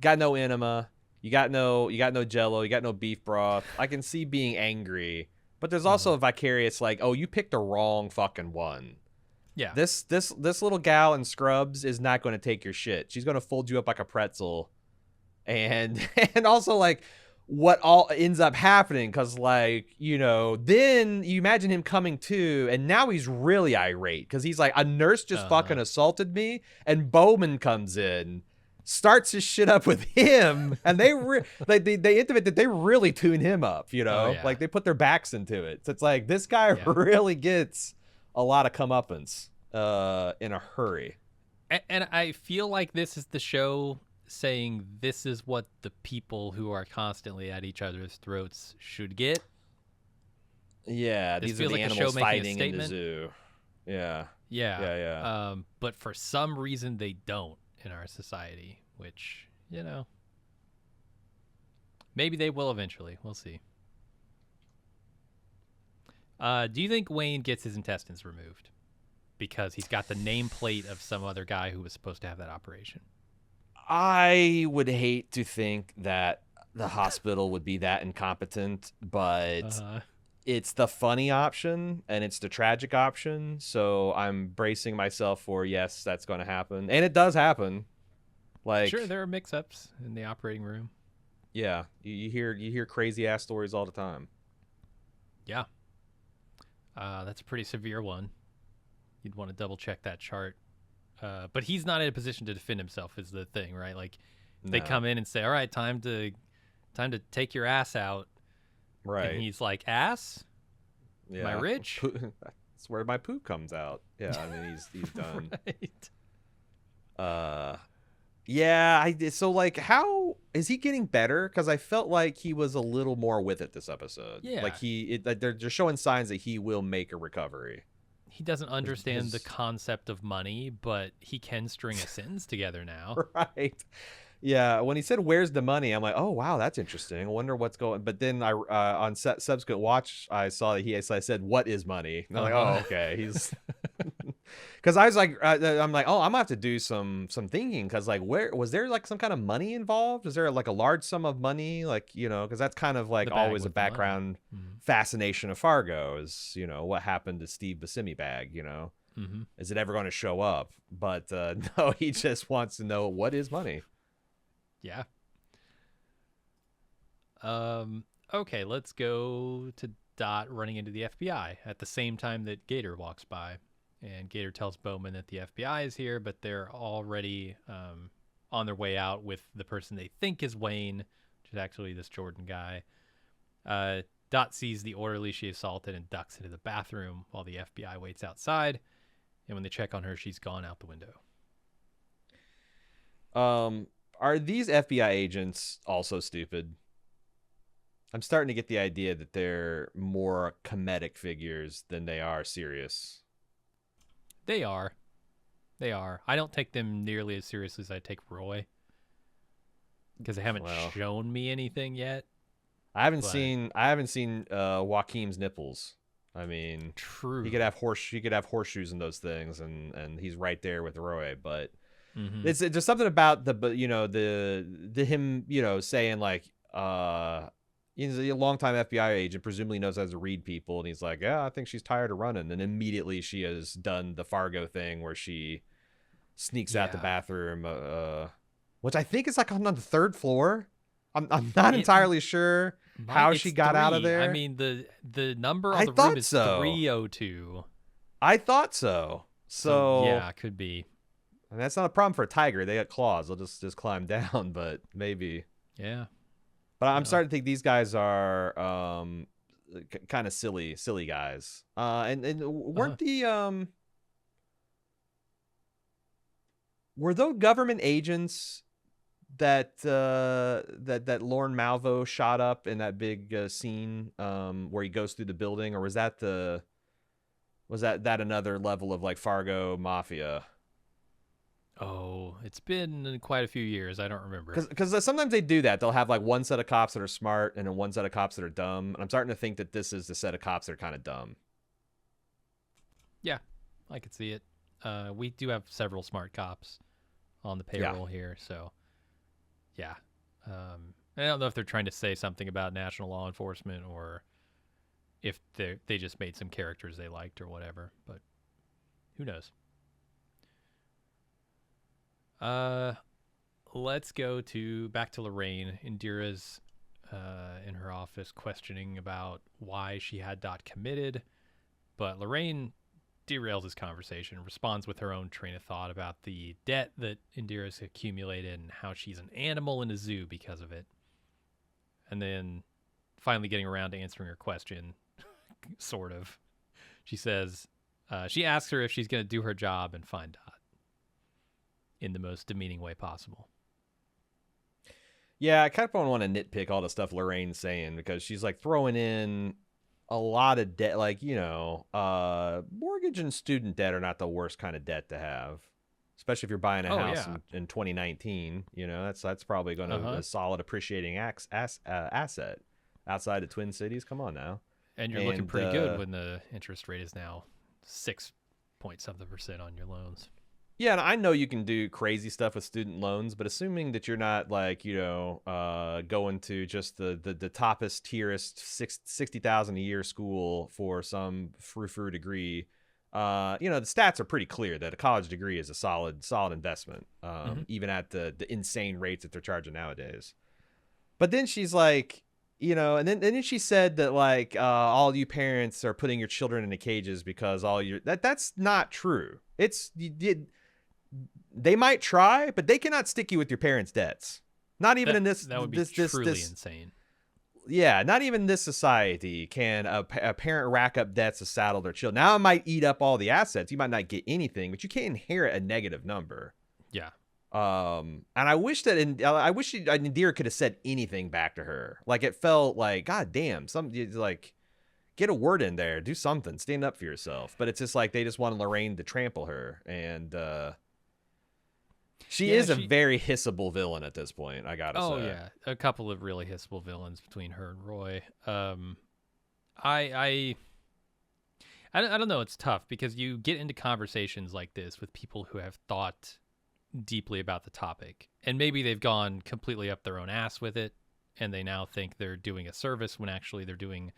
Speaker 2: Got no enema. You got no Jell-O. You got no beef broth. I can see being angry, but there's also a vicarious like, oh, you picked the wrong fucking one.
Speaker 1: Yeah.
Speaker 2: This little gal in scrubs is not going to take your shit. She's going to fold you up like a pretzel, and also like, what all ends up happening, because like, you know, then you imagine him coming to, and now he's really irate because he's like, a nurse just fucking assaulted me, and Bowman comes in starts his shit up with him, and they intimate that they really tune him up, you know?
Speaker 1: Oh, yeah.
Speaker 2: Like, they put their backs into it. So it's like, this guy
Speaker 1: Yeah.
Speaker 2: really gets a lot of comeuppance in a hurry.
Speaker 1: And I feel like this is the show saying this is what the people who are constantly at each other's throats should get.
Speaker 2: Yeah,
Speaker 1: This
Speaker 2: these are
Speaker 1: feels
Speaker 2: the
Speaker 1: like a show
Speaker 2: animals
Speaker 1: making a
Speaker 2: fighting in the
Speaker 1: statement.
Speaker 2: zoo. Yeah.
Speaker 1: Yeah. But for some reason they don't in our society, which, you know, maybe they will eventually. We'll see. Do you think Wayne gets his intestines removed because he's got the nameplate of some other guy who was supposed to have that operation?
Speaker 2: I would hate to think that the hospital would be that incompetent, but it's the funny option and it's the tragic option. So I'm bracing myself for, yes, that's going to happen. And it does happen. Like,
Speaker 1: sure, there are mix-ups in the operating room.
Speaker 2: Yeah, you hear crazy ass stories all the time.
Speaker 1: Yeah. That's a pretty severe one. You'd want to double check that chart. But he's not in a position to defend himself is the thing, right? Like, they come in and say, all right, time to take your ass out.
Speaker 2: Right.
Speaker 1: And he's like, ass?
Speaker 2: Yeah.
Speaker 1: Am I rich?
Speaker 2: That's where my poop comes out. Yeah, I mean, he's done.
Speaker 1: Right.
Speaker 2: Yeah, so like, how is he getting better? Because I felt like he was a little more with it this episode.
Speaker 1: Yeah.
Speaker 2: Like they're showing signs that he will make a recovery.
Speaker 1: He doesn't understand the concept of money, but he can string a sentence together now.
Speaker 2: Right. Yeah. When he said, "Where's the money?" I'm like, "Oh wow, that's interesting. I wonder what's going." But then I on subsequent watch, I saw that I said, "What is money?" And I'm like, "Oh, okay." He's because I was like, I'm like, "Oh, I'm gonna have to do some thinking." Because like, where was there like some kind of money involved? Is there like a large sum of money? Like, you know, because that's kind of like always a background fascination of Fargo is, you know, what happened to Steve Buscemi bag, you know.
Speaker 1: Mm-hmm.
Speaker 2: Is it ever going to show up? But no, he just wants to know what is money.
Speaker 1: Yeah. Okay, let's go to Dot running into the FBI at the same time that Gator walks by. And Gator tells Bowman that the FBI is here, but they're already on their way out with the person they think is Wayne, which is actually this Jordan guy. Dot sees the orderly she assaulted and ducks into the bathroom while the FBI waits outside. And when they check on her, she's gone out the window.
Speaker 2: Are these FBI agents also stupid? I'm starting to get the idea that they're more comedic figures than they are serious.
Speaker 1: They are. I don't take them nearly as seriously as I take Roy. Because they haven't shown me anything yet.
Speaker 2: I haven't seen Joaquim's nipples. I mean,
Speaker 1: true.
Speaker 2: He could have horseshoes in those things, and he's right there with Roy. But it's just something about the him, you know, saying like he's a longtime FBI agent, presumably knows how to read people, and he's like, yeah, I think she's tired of running, and immediately she has done the Fargo thing where she sneaks out the bathroom, which I think is like on the third floor. I'm not entirely sure how she got out of there.
Speaker 1: I mean, the number on the room is 302.
Speaker 2: I thought so. So
Speaker 1: yeah, it could be.
Speaker 2: And that's not a problem for a tiger. They got claws. They'll just climb down, but maybe.
Speaker 1: Yeah.
Speaker 2: But I'm starting to think these guys are kind of silly guys. And weren't were those government agents that Lorne Malvo shot up in that big scene where he goes through the building, or was that another level of like Fargo mafia?
Speaker 1: Oh, it's been quite a few years. I don't remember.
Speaker 2: Because sometimes they do that. They'll have like one set of cops that are smart and then one set of cops that are dumb. And I'm starting to think that this is the set of cops that are kind of dumb.
Speaker 1: Yeah, I could see it. We do have several smart cops on the payroll here, so yeah. I don't know if they're trying to say something about national law enforcement or if they just made some characters they liked or whatever, but who knows. Let's go back to Lorraine. Indira's in her office questioning about why she had Dot committed, but Lorraine derails his conversation, responds with her own train of thought about the debt that Indira's accumulated and how she's an animal in a zoo because of it. And then finally getting around to answering her question, sort of. She says, she asks her if she's going to do her job and find Dot in the most demeaning way possible.
Speaker 2: Yeah, I kind of want to nitpick all the stuff Lorraine's saying because she's like throwing in a lot of debt, like, mortgage and student debt are not the worst kind of debt to have, especially if you're buying a house in 2019. That's probably going to a solid appreciating asset outside of Twin Cities. Come on now.
Speaker 1: And you're looking pretty good when the interest rate is now 6-point-something% on your loans.
Speaker 2: Yeah, and I know you can do crazy stuff with student loans, but assuming that you're not like, going to just the toppest tierest $60,000 a year school for some frou-frou degree, the stats are pretty clear that a college degree is a solid investment, even at the insane rates that they're charging nowadays. But then she's like, and then she said that like all you parents are putting your children into cages because that's not true. They might try, but they cannot stick you with your parents' debts. Not even in this.
Speaker 1: That would be truly insane.
Speaker 2: Yeah, not even this society can a parent rack up debts to saddle their children. Now it might eat up all the assets. You might not get anything, but you can't inherit a negative number.
Speaker 1: Yeah.
Speaker 2: And I wish Indira could have said anything back to her. Like it felt like, God damn, like get a word in there, do something, stand up for yourself. But it's just like they just wanted Lorraine to trample her, and she is a very hissable villain at this point, I gotta say.
Speaker 1: Oh yeah, a couple of really hissable villains between her and Roy. I don't know. It's tough because you get into conversations like this with people who have thought deeply about the topic, and maybe they've gone completely up their own ass with it, and they now think they're doing a service when actually they're doing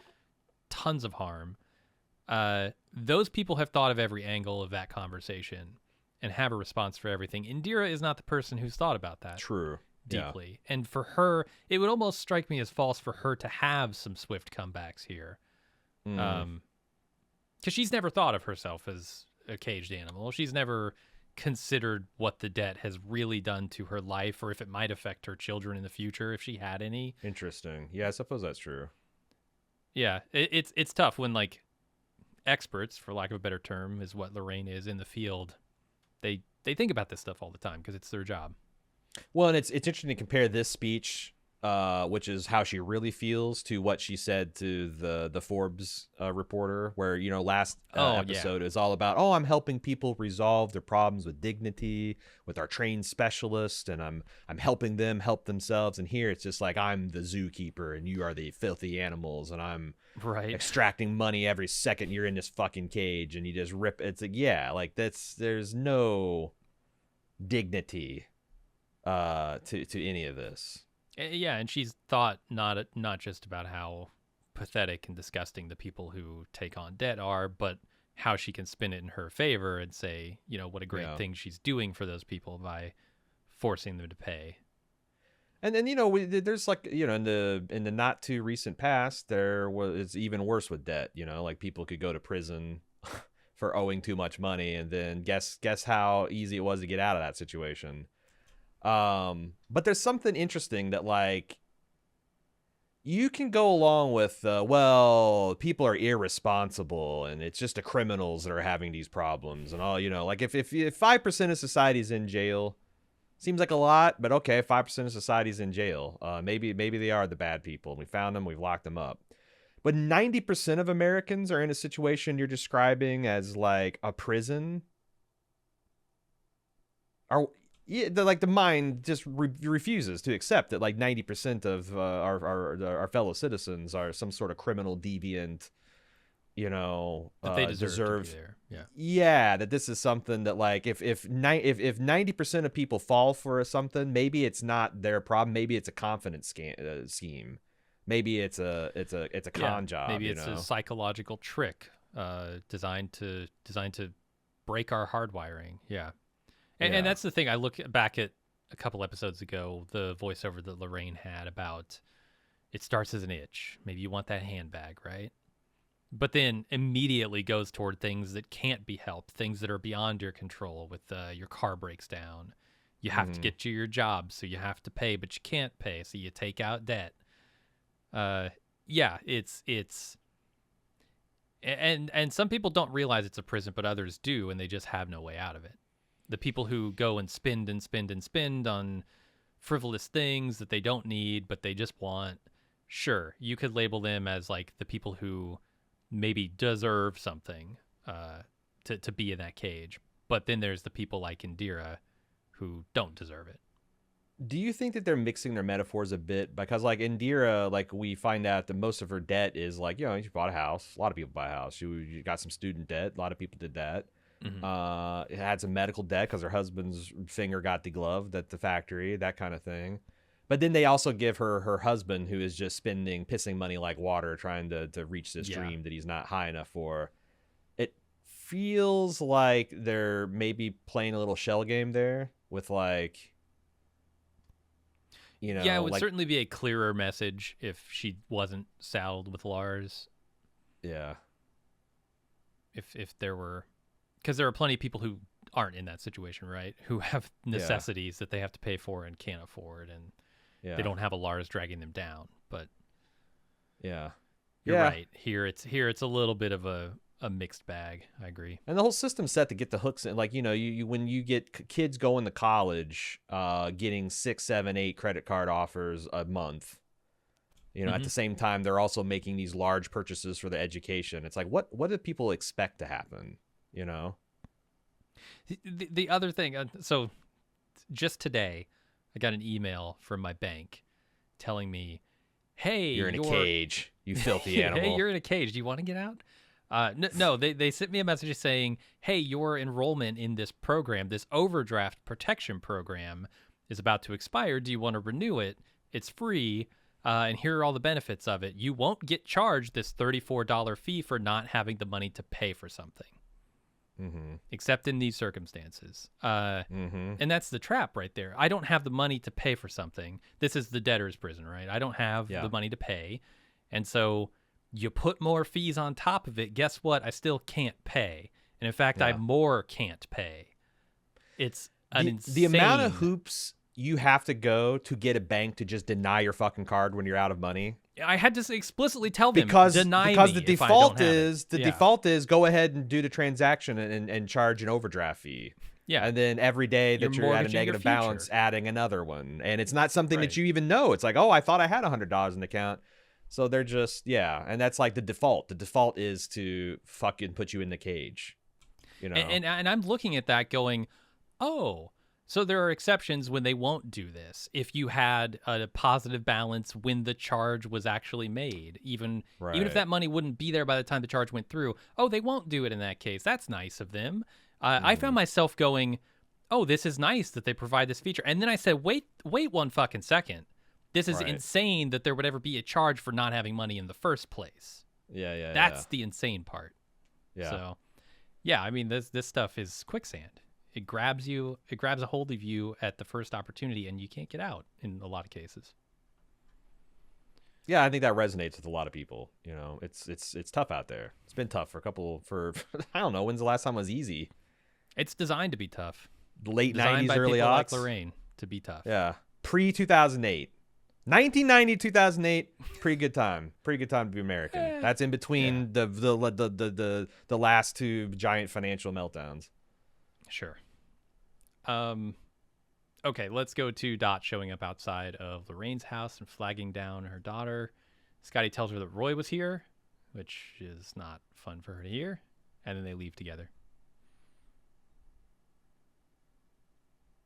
Speaker 1: tons of harm. Those people have thought of every angle of that conversation and have a response for everything. Indira is not the person who's thought about that deeply. Yeah. And for her, it would almost strike me as false for her to have some swift comebacks here. Because she's never thought of herself as a caged animal. She's never considered what the debt has really done to her life, or if it might affect her children in the future if she had any.
Speaker 2: Interesting. Yeah, I suppose that's true.
Speaker 1: Yeah, it's tough when like experts, for lack of a better term, is what Lorraine is in the field. They think about this stuff all the time because it's their job.
Speaker 2: Well, and it's interesting to compare this speech, which is how she really feels, to what she said to the Forbes reporter, where last episode is all about, I'm helping people resolve their problems with dignity with our trained specialist, and I'm helping them help themselves. And here it's just like, I'm the zookeeper and you are the filthy animals, and I'm extracting money every second you're in this fucking cage, and you just rip. It's like, yeah, like there's no dignity to any of this.
Speaker 1: Yeah, and she's thought not just about how pathetic and disgusting the people who take on debt are, but how she can spin it in her favor and say, what a great thing she's doing for those people by forcing them to pay.
Speaker 2: And then there's like in the not too recent past, it's even worse with debt. Like people could go to prison for owing too much money, and then guess how easy it was to get out of that situation. But there's something interesting that like you can go along with, people are irresponsible and it's just the criminals that are having these problems and all, like if 5% of society's in jail, seems like a lot, but okay, 5% of society's in jail. Maybe they are the bad people. We found them, we've locked them up. But 90% of Americans are in a situation you're describing as like a prison. The mind just refuses to accept that like 90% of our fellow citizens are some sort of criminal deviant,
Speaker 1: that they deserve to be there.
Speaker 2: Yeah, that this is something that like if 90% of people fall for something, maybe it's not their problem. Maybe it's a confidence scheme. Maybe it's a con job.
Speaker 1: Maybe it's a psychological trick designed to break our hardwiring. Yeah. And that's the thing. I look back at a couple episodes ago, the voiceover that Lorraine had about it starts as an itch. Maybe you want that handbag, right? but then immediately goes toward things that can't be helped, things that are beyond your control. With your car breaks down, you have to get to your job, so you have to pay, but you can't pay, so you take out debt. Yeah, it's and some people don't realize it's a prison, but others do, and they just have no way out of it. The people who go and spend and spend and spend on frivolous things that they don't need, but they just want, sure, you could label them as like the people who maybe deserve something to be in that cage. But then there's the people like Indira who don't deserve it.
Speaker 2: Do you think that they're mixing their metaphors a bit? Because like Indira, like we find out that most of her debt is like, you know, she bought a house. A lot of people buy a house. She got some student debt. A lot of people did that. It had some medical debt because her husband's finger got degloved at the factory, that kind of thing. But then they also give her husband, who is just pissing money like water, trying to reach this dream that he's not high enough for. It feels like they're maybe playing a little shell game there with like, you know,
Speaker 1: yeah, it would
Speaker 2: like,
Speaker 1: certainly be a clearer message if she wasn't saddled with Lars.
Speaker 2: Yeah.
Speaker 1: If there were, because there are plenty of people who aren't in that situation, right? Who have necessities that they have to pay for and can't afford, and they don't have a Lars dragging them down. But
Speaker 2: you're
Speaker 1: right. Here it's a little bit of a mixed bag. I agree.
Speaker 2: And the whole system's set to get the hooks in. Like, you know, you when you get kids going to college, getting 6, 7, 8 credit card offers a month, you know, at the same time, they're also making these large purchases for the education. It's like, what do people expect to happen? You know?
Speaker 1: The other thing, so just today, I got an email from my bank telling me, hey,
Speaker 2: you're in a cage, you filthy animal.
Speaker 1: Hey, you're in a cage. Do you want to get out? No, they sent me a message saying, hey, your enrollment in this program, this overdraft protection program, is about to expire. Do you want to renew it? It's free, and here are all the benefits of it. You won't get charged this $34 fee for not having the money to pay for something, except in these circumstances. And that's the trap right there. I don't have the money to pay for something. This is the debtor's prison, right? I don't have the money to pay, and so you put more fees on top of it. Guess what? I still can't pay. And in fact, I more can't pay. It's an insane...
Speaker 2: The amount of hoops you have to go to get a bank to just deny your fucking card when you're out of money.
Speaker 1: I had to explicitly tell them,
Speaker 2: because
Speaker 1: deny
Speaker 2: the
Speaker 1: me
Speaker 2: default is default is go ahead and do the transaction and charge an overdraft fee.
Speaker 1: Yeah.
Speaker 2: And then every day that you're at a negative balance, adding another one. And it's not something that you even know. It's like, oh, I thought I had $100 in the account. So they're just, and that's like the default. The default is to fucking put you in the cage, you know?
Speaker 1: And I'm looking at that going, oh, so there are exceptions when they won't do this. If you had a positive balance when the charge was actually made, even if that money wouldn't be there by the time the charge went through, oh, they won't do it in that case. That's nice of them. I found myself going, oh, this is nice that they provide this feature. And then I said, wait one fucking second. This is insane that there would ever be a charge for not having money in the first place. That's the insane part. So, I mean, this stuff is quicksand. It grabs a hold of you at the first opportunity, and you can't get out in a lot of cases.
Speaker 2: Yeah, I think that resonates with a lot of people. You know, it's tough out there. It's been tough for I don't know, when's the last time it was easy?
Speaker 1: It's designed to be tough.
Speaker 2: Late
Speaker 1: designed
Speaker 2: 90s,
Speaker 1: by
Speaker 2: early
Speaker 1: people
Speaker 2: aughts.
Speaker 1: like Lorraine to be tough.
Speaker 2: Yeah. Pre-2008. 1990, 2008, pretty good time. Pretty good time to be American. That's in between the last two giant financial meltdowns.
Speaker 1: Sure. Okay, let's go to Dot showing up outside of Lorraine's house and flagging down her daughter. Scotty tells her that Roy was here, which is not fun for her to hear, and then they leave together.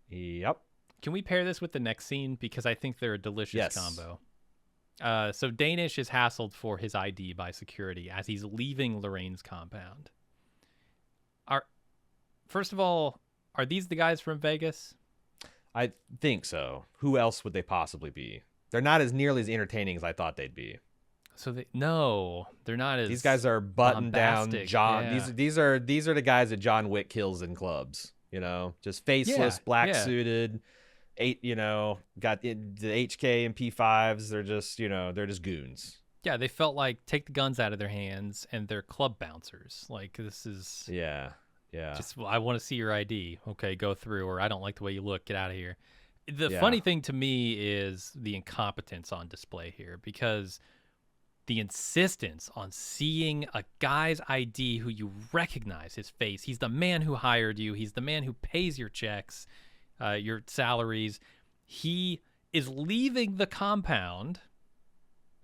Speaker 2: Yep.
Speaker 1: Can we pair this with the next scene? Because I think they're a delicious combo. So Danish is hassled for his ID by security as he's leaving Lorraine's compound. First of all, are these the guys from Vegas?
Speaker 2: I think so. Who else would they possibly be? They're not as nearly as entertaining as I thought they'd be.
Speaker 1: So they're not as.
Speaker 2: These guys are buttoned down. John.
Speaker 1: Yeah.
Speaker 2: These are the guys that John Wick kills in clubs. You know, just faceless, black suited. Got the HK and P5s. They're just, they're just goons.
Speaker 1: Yeah, they felt like take the guns out of their hands and they're club bouncers. Like, this is
Speaker 2: Yeah.
Speaker 1: just, well, I want to see your ID. Okay, go through, or I don't like the way you look. Get out of here. The
Speaker 2: Yeah.
Speaker 1: funny thing to me is the incompetence on display here, because the insistence on seeing a guy's ID who you recognize his face. He's the man who hired you. He's the man who pays your checks, your salaries. He is leaving the compound.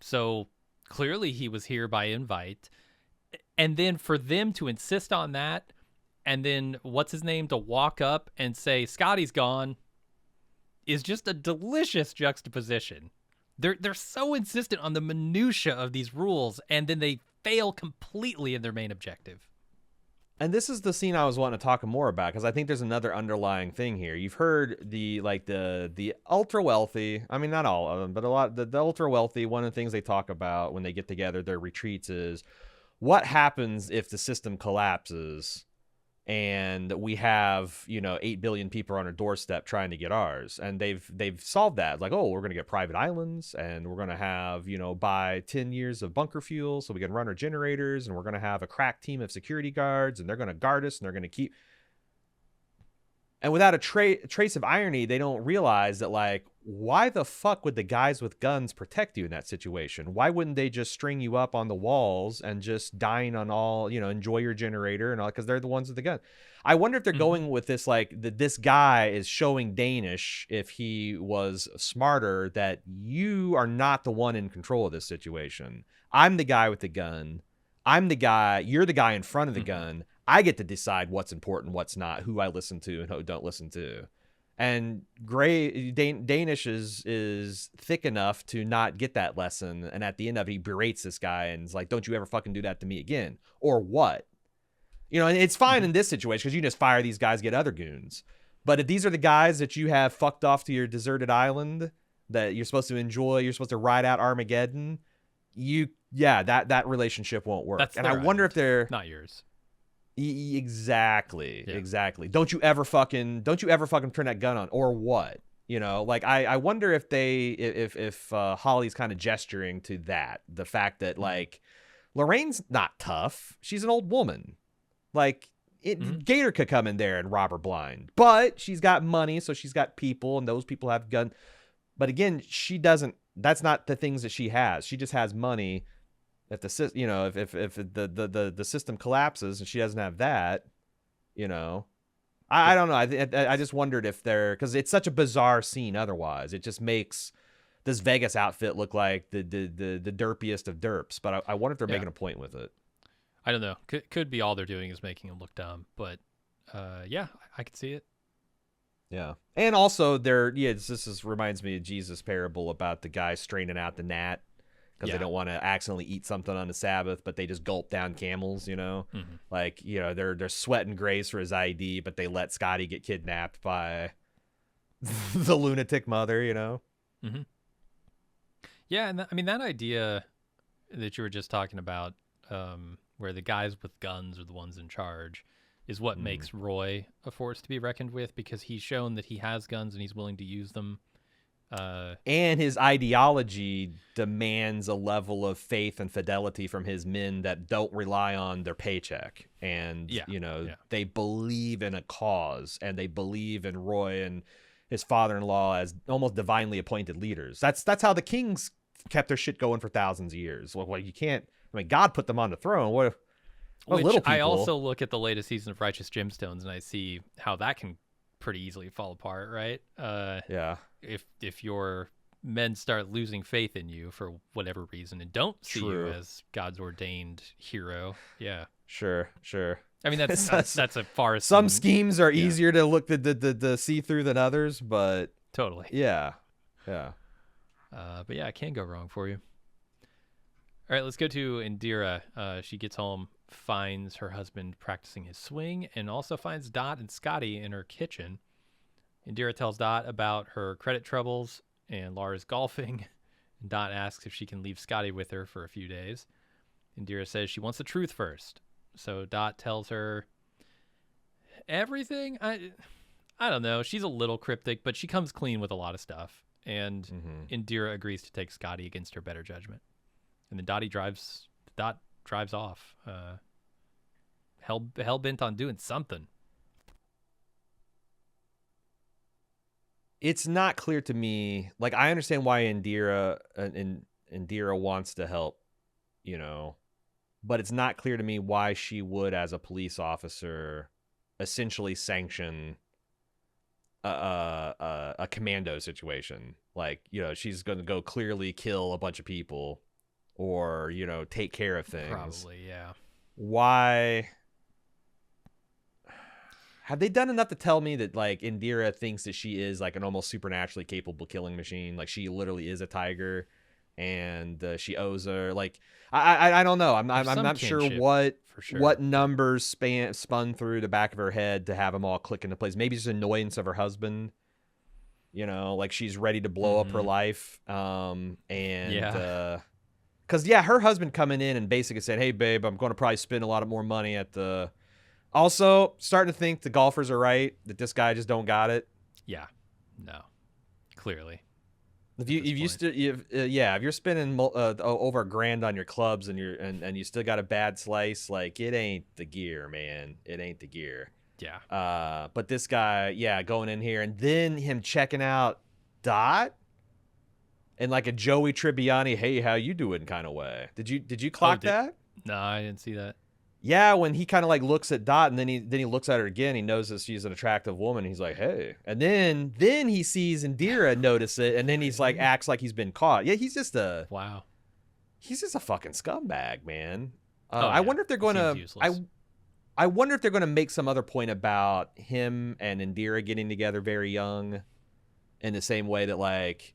Speaker 1: So clearly he was here by invite. And then for them to insist on that, and then what's his name to walk up and say Scotty's gone, is just a delicious juxtaposition. They're so insistent on the minutia of these rules, and then they fail completely in their main objective.
Speaker 2: And this is the scene I was wanting to talk more about, because I think there's another underlying thing here. You've heard the ultra wealthy. I mean, not all of them, but a lot. The ultra wealthy. One of the things they talk about when they get together, their retreats, is what happens if the system collapses and we have 8 billion people on our doorstep trying to get ours. And they've solved that. Like, oh, we're going to get private islands, and we're going to have buy 10 years of bunker fuel so we can run our generators, and we're going to have a crack team of security guards, and they're going to guard us, and they're going to keep. And without a trace of irony, they don't realize that, like, why the fuck would the guys with guns protect you in that situation? Why wouldn't they just string you up on the walls and just dine on all, enjoy your generator and all, because they're the ones with the gun. I wonder if they're going with this, like, this guy is showing Danish, if he was smarter, that you are not the one in control of this situation. I'm the guy with the gun. I'm the guy. You're the guy in front of the gun. I get to decide what's important, what's not, who I listen to and who I don't listen to. And Danish is thick enough to not get that lesson. And at the end of it, he berates this guy and is like, don't you ever fucking do that to me again. Or what? And it's fine in this situation because you just fire these guys, get other goons. But if these are the guys that you have fucked off to your deserted island that you're supposed to enjoy, you're supposed to ride out Armageddon, that relationship won't work.
Speaker 1: That's
Speaker 2: and I wonder if they're
Speaker 1: not yours.
Speaker 2: Exactly. Don't you ever fucking turn that gun on, or what? Like I wonder if if Holly's kind of gesturing to that, the fact that, like, Lorraine's not tough. She's an old woman. Like, Gator could come in there and rob her blind, but she's got money, so she's got people, and those people have guns. But again, she doesn't. That's not the things that she has. She just has money. If the system collapses and she doesn't have that, I don't know. I just wondered if they're, because it's such a bizarre scene. Otherwise, it just makes this Vegas outfit look like the derpiest of derps. But I wonder if they're making a point with it.
Speaker 1: I don't know. Could be all they're doing is making him look dumb. But I could see it.
Speaker 2: Yeah, and also this reminds me of Jesus' parable about the guy straining out the gnat. Because they don't want to accidentally eat something on the Sabbath, but they just gulp down camels, Like, they're sweating grace for his ID, but they let Scotty get kidnapped by the lunatic mother,
Speaker 1: Mm-hmm. Yeah, and that idea that you were just talking about, where the guys with guns are the ones in charge, is what makes Roy a force to be reckoned with, because he's shown that he has guns and he's willing to use them.
Speaker 2: And his ideology demands a level of faith and fidelity from his men that don't rely on their paycheck. And, they believe in a cause, and they believe in Roy and his father-in-law as almost divinely appointed leaders. That's how the kings kept their shit going for thousands of years. Well, you can't, God put them on the throne. What
Speaker 1: Which
Speaker 2: little people.
Speaker 1: I also look at the latest season of Righteous Gemstones, and I see how that can pretty easily fall apart, right? If your men start losing faith in you for whatever reason and don't see you as God's ordained hero,
Speaker 2: sure.
Speaker 1: I mean, that's a far.
Speaker 2: Some schemes are easier to look the see through than others, but
Speaker 1: totally,
Speaker 2: but
Speaker 1: it can go wrong for you. All right, let's go to Indira. She gets home, finds her husband practicing his swing, and also finds Dot and Scotty in her kitchen. Indira tells Dot about her credit troubles and Laura's golfing. And Dot asks if she can leave Scotty with her for a few days. Indira says she wants the truth first. So Dot tells her everything. I don't know. She's a little cryptic, but she comes clean with a lot of stuff. And Indira agrees to take Scotty against her better judgment. And then Dot drives off, hell bent on doing something.
Speaker 2: It's not clear to me. Like, I understand why Indira wants to help, you know, but it's not clear to me why she would, as a police officer, essentially sanction a commando situation. Like, you know, she's going to go clearly kill a bunch of people or, you know, take care of things.
Speaker 1: Probably, yeah.
Speaker 2: Why? Have they done enough to tell me that, like, Indira thinks that she is, like, an almost supernaturally capable killing machine? Like, she literally is a tiger, and she owes her. Like, I don't know. I'm not sure what numbers spun through the back of her head to have them all click into place. Maybe it's annoyance of her husband. You know, like, she's ready to blow up her life. Because her husband coming in and basically said, "Hey, babe, I'm going to probably spend a lot more money at the." Also, starting to think the golfers are right, that this guy just don't got it.
Speaker 1: Yeah. No. Clearly.
Speaker 2: If you're spending over $1,000 on your clubs and you still got a bad slice, like, it ain't the gear, man. It ain't the gear.
Speaker 1: Yeah.
Speaker 2: But this guy, going in here and then him checking out Dot in like a Joey Tribbiani, "Hey, how you doing" kind of way. Did you clock that?
Speaker 1: No, I didn't see that.
Speaker 2: Yeah, when he kind of like looks at Dot and then he looks at her again, he knows that she's an attractive woman. He's like, "Hey," and then he sees Indira notice it, and then he's like acts like he's been caught. Yeah, he's just a fucking scumbag, man. I wonder if they're going to. I wonder if they're going to make some other point about him and Indira getting together very young, in the same way that, like,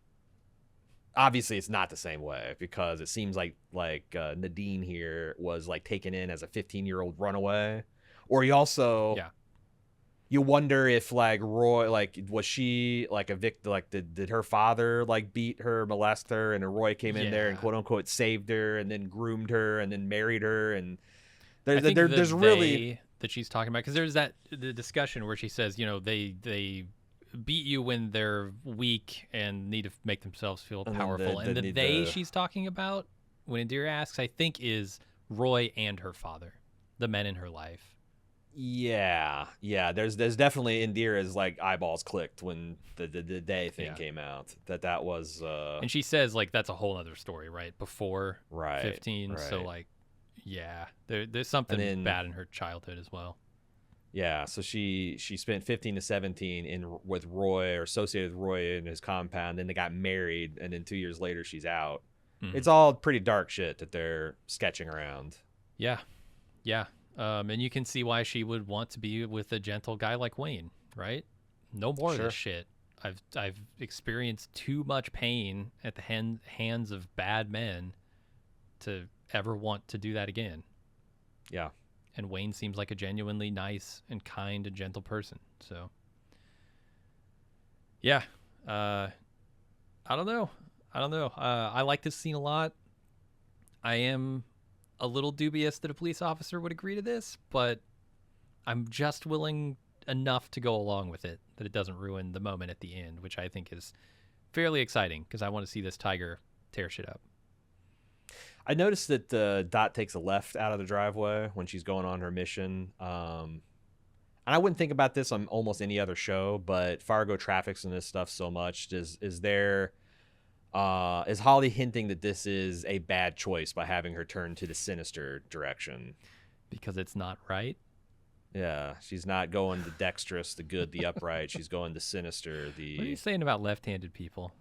Speaker 2: obviously it's not the same way, because it seems like Nadine here was like taken in as a 15-year-old runaway, or he also you wonder if, like, Roy, like, was she like a victim, like did her father like beat her, molest her, and Roy came in there and quote unquote saved her and then groomed her and then married her, and there's really
Speaker 1: that she's talking about, because there's the discussion where she says, you know, they beat you when they're weak and need to make themselves feel powerful, and the she's talking about when Indira asks, I think, is Roy and her father, the men in her life.
Speaker 2: Yeah. There's definitely Indira's like eyeballs clicked when the day thing came out. That was.
Speaker 1: And she says, like, that's a whole other story, right? Before 15,
Speaker 2: right.
Speaker 1: So, like, there's something bad in her childhood as well.
Speaker 2: Yeah, so she spent 15 to 17 with Roy, or associated with Roy in his compound. Then they got married, and then 2 years later she's out. Mm-hmm. It's all pretty dark shit that they're sketching around.
Speaker 1: Yeah. And you can see why she would want to be with a gentle guy like Wayne, right? No more of this shit. I've experienced too much pain at the hands of bad men to ever want to do that again.
Speaker 2: Yeah.
Speaker 1: And Wayne seems like a genuinely nice and kind and gentle person. So, yeah. I don't know. I like this scene a lot. I am a little dubious that a police officer would agree to this, but I'm just willing enough to go along with it that it doesn't ruin the moment at the end, which I think is fairly exciting, because I want to see this tiger tear shit up.
Speaker 2: I noticed that Dot takes a left out of the driveway when she's going on her mission. And I wouldn't think about this on almost any other show, but Fargo traffics in this stuff so much. Is Holly hinting that this is a bad choice by having her turn to the sinister direction?
Speaker 1: Because it's not right?
Speaker 2: Yeah, she's not going the dexterous, the good, the upright. She's going the sinister. What
Speaker 1: are you saying about left-handed people?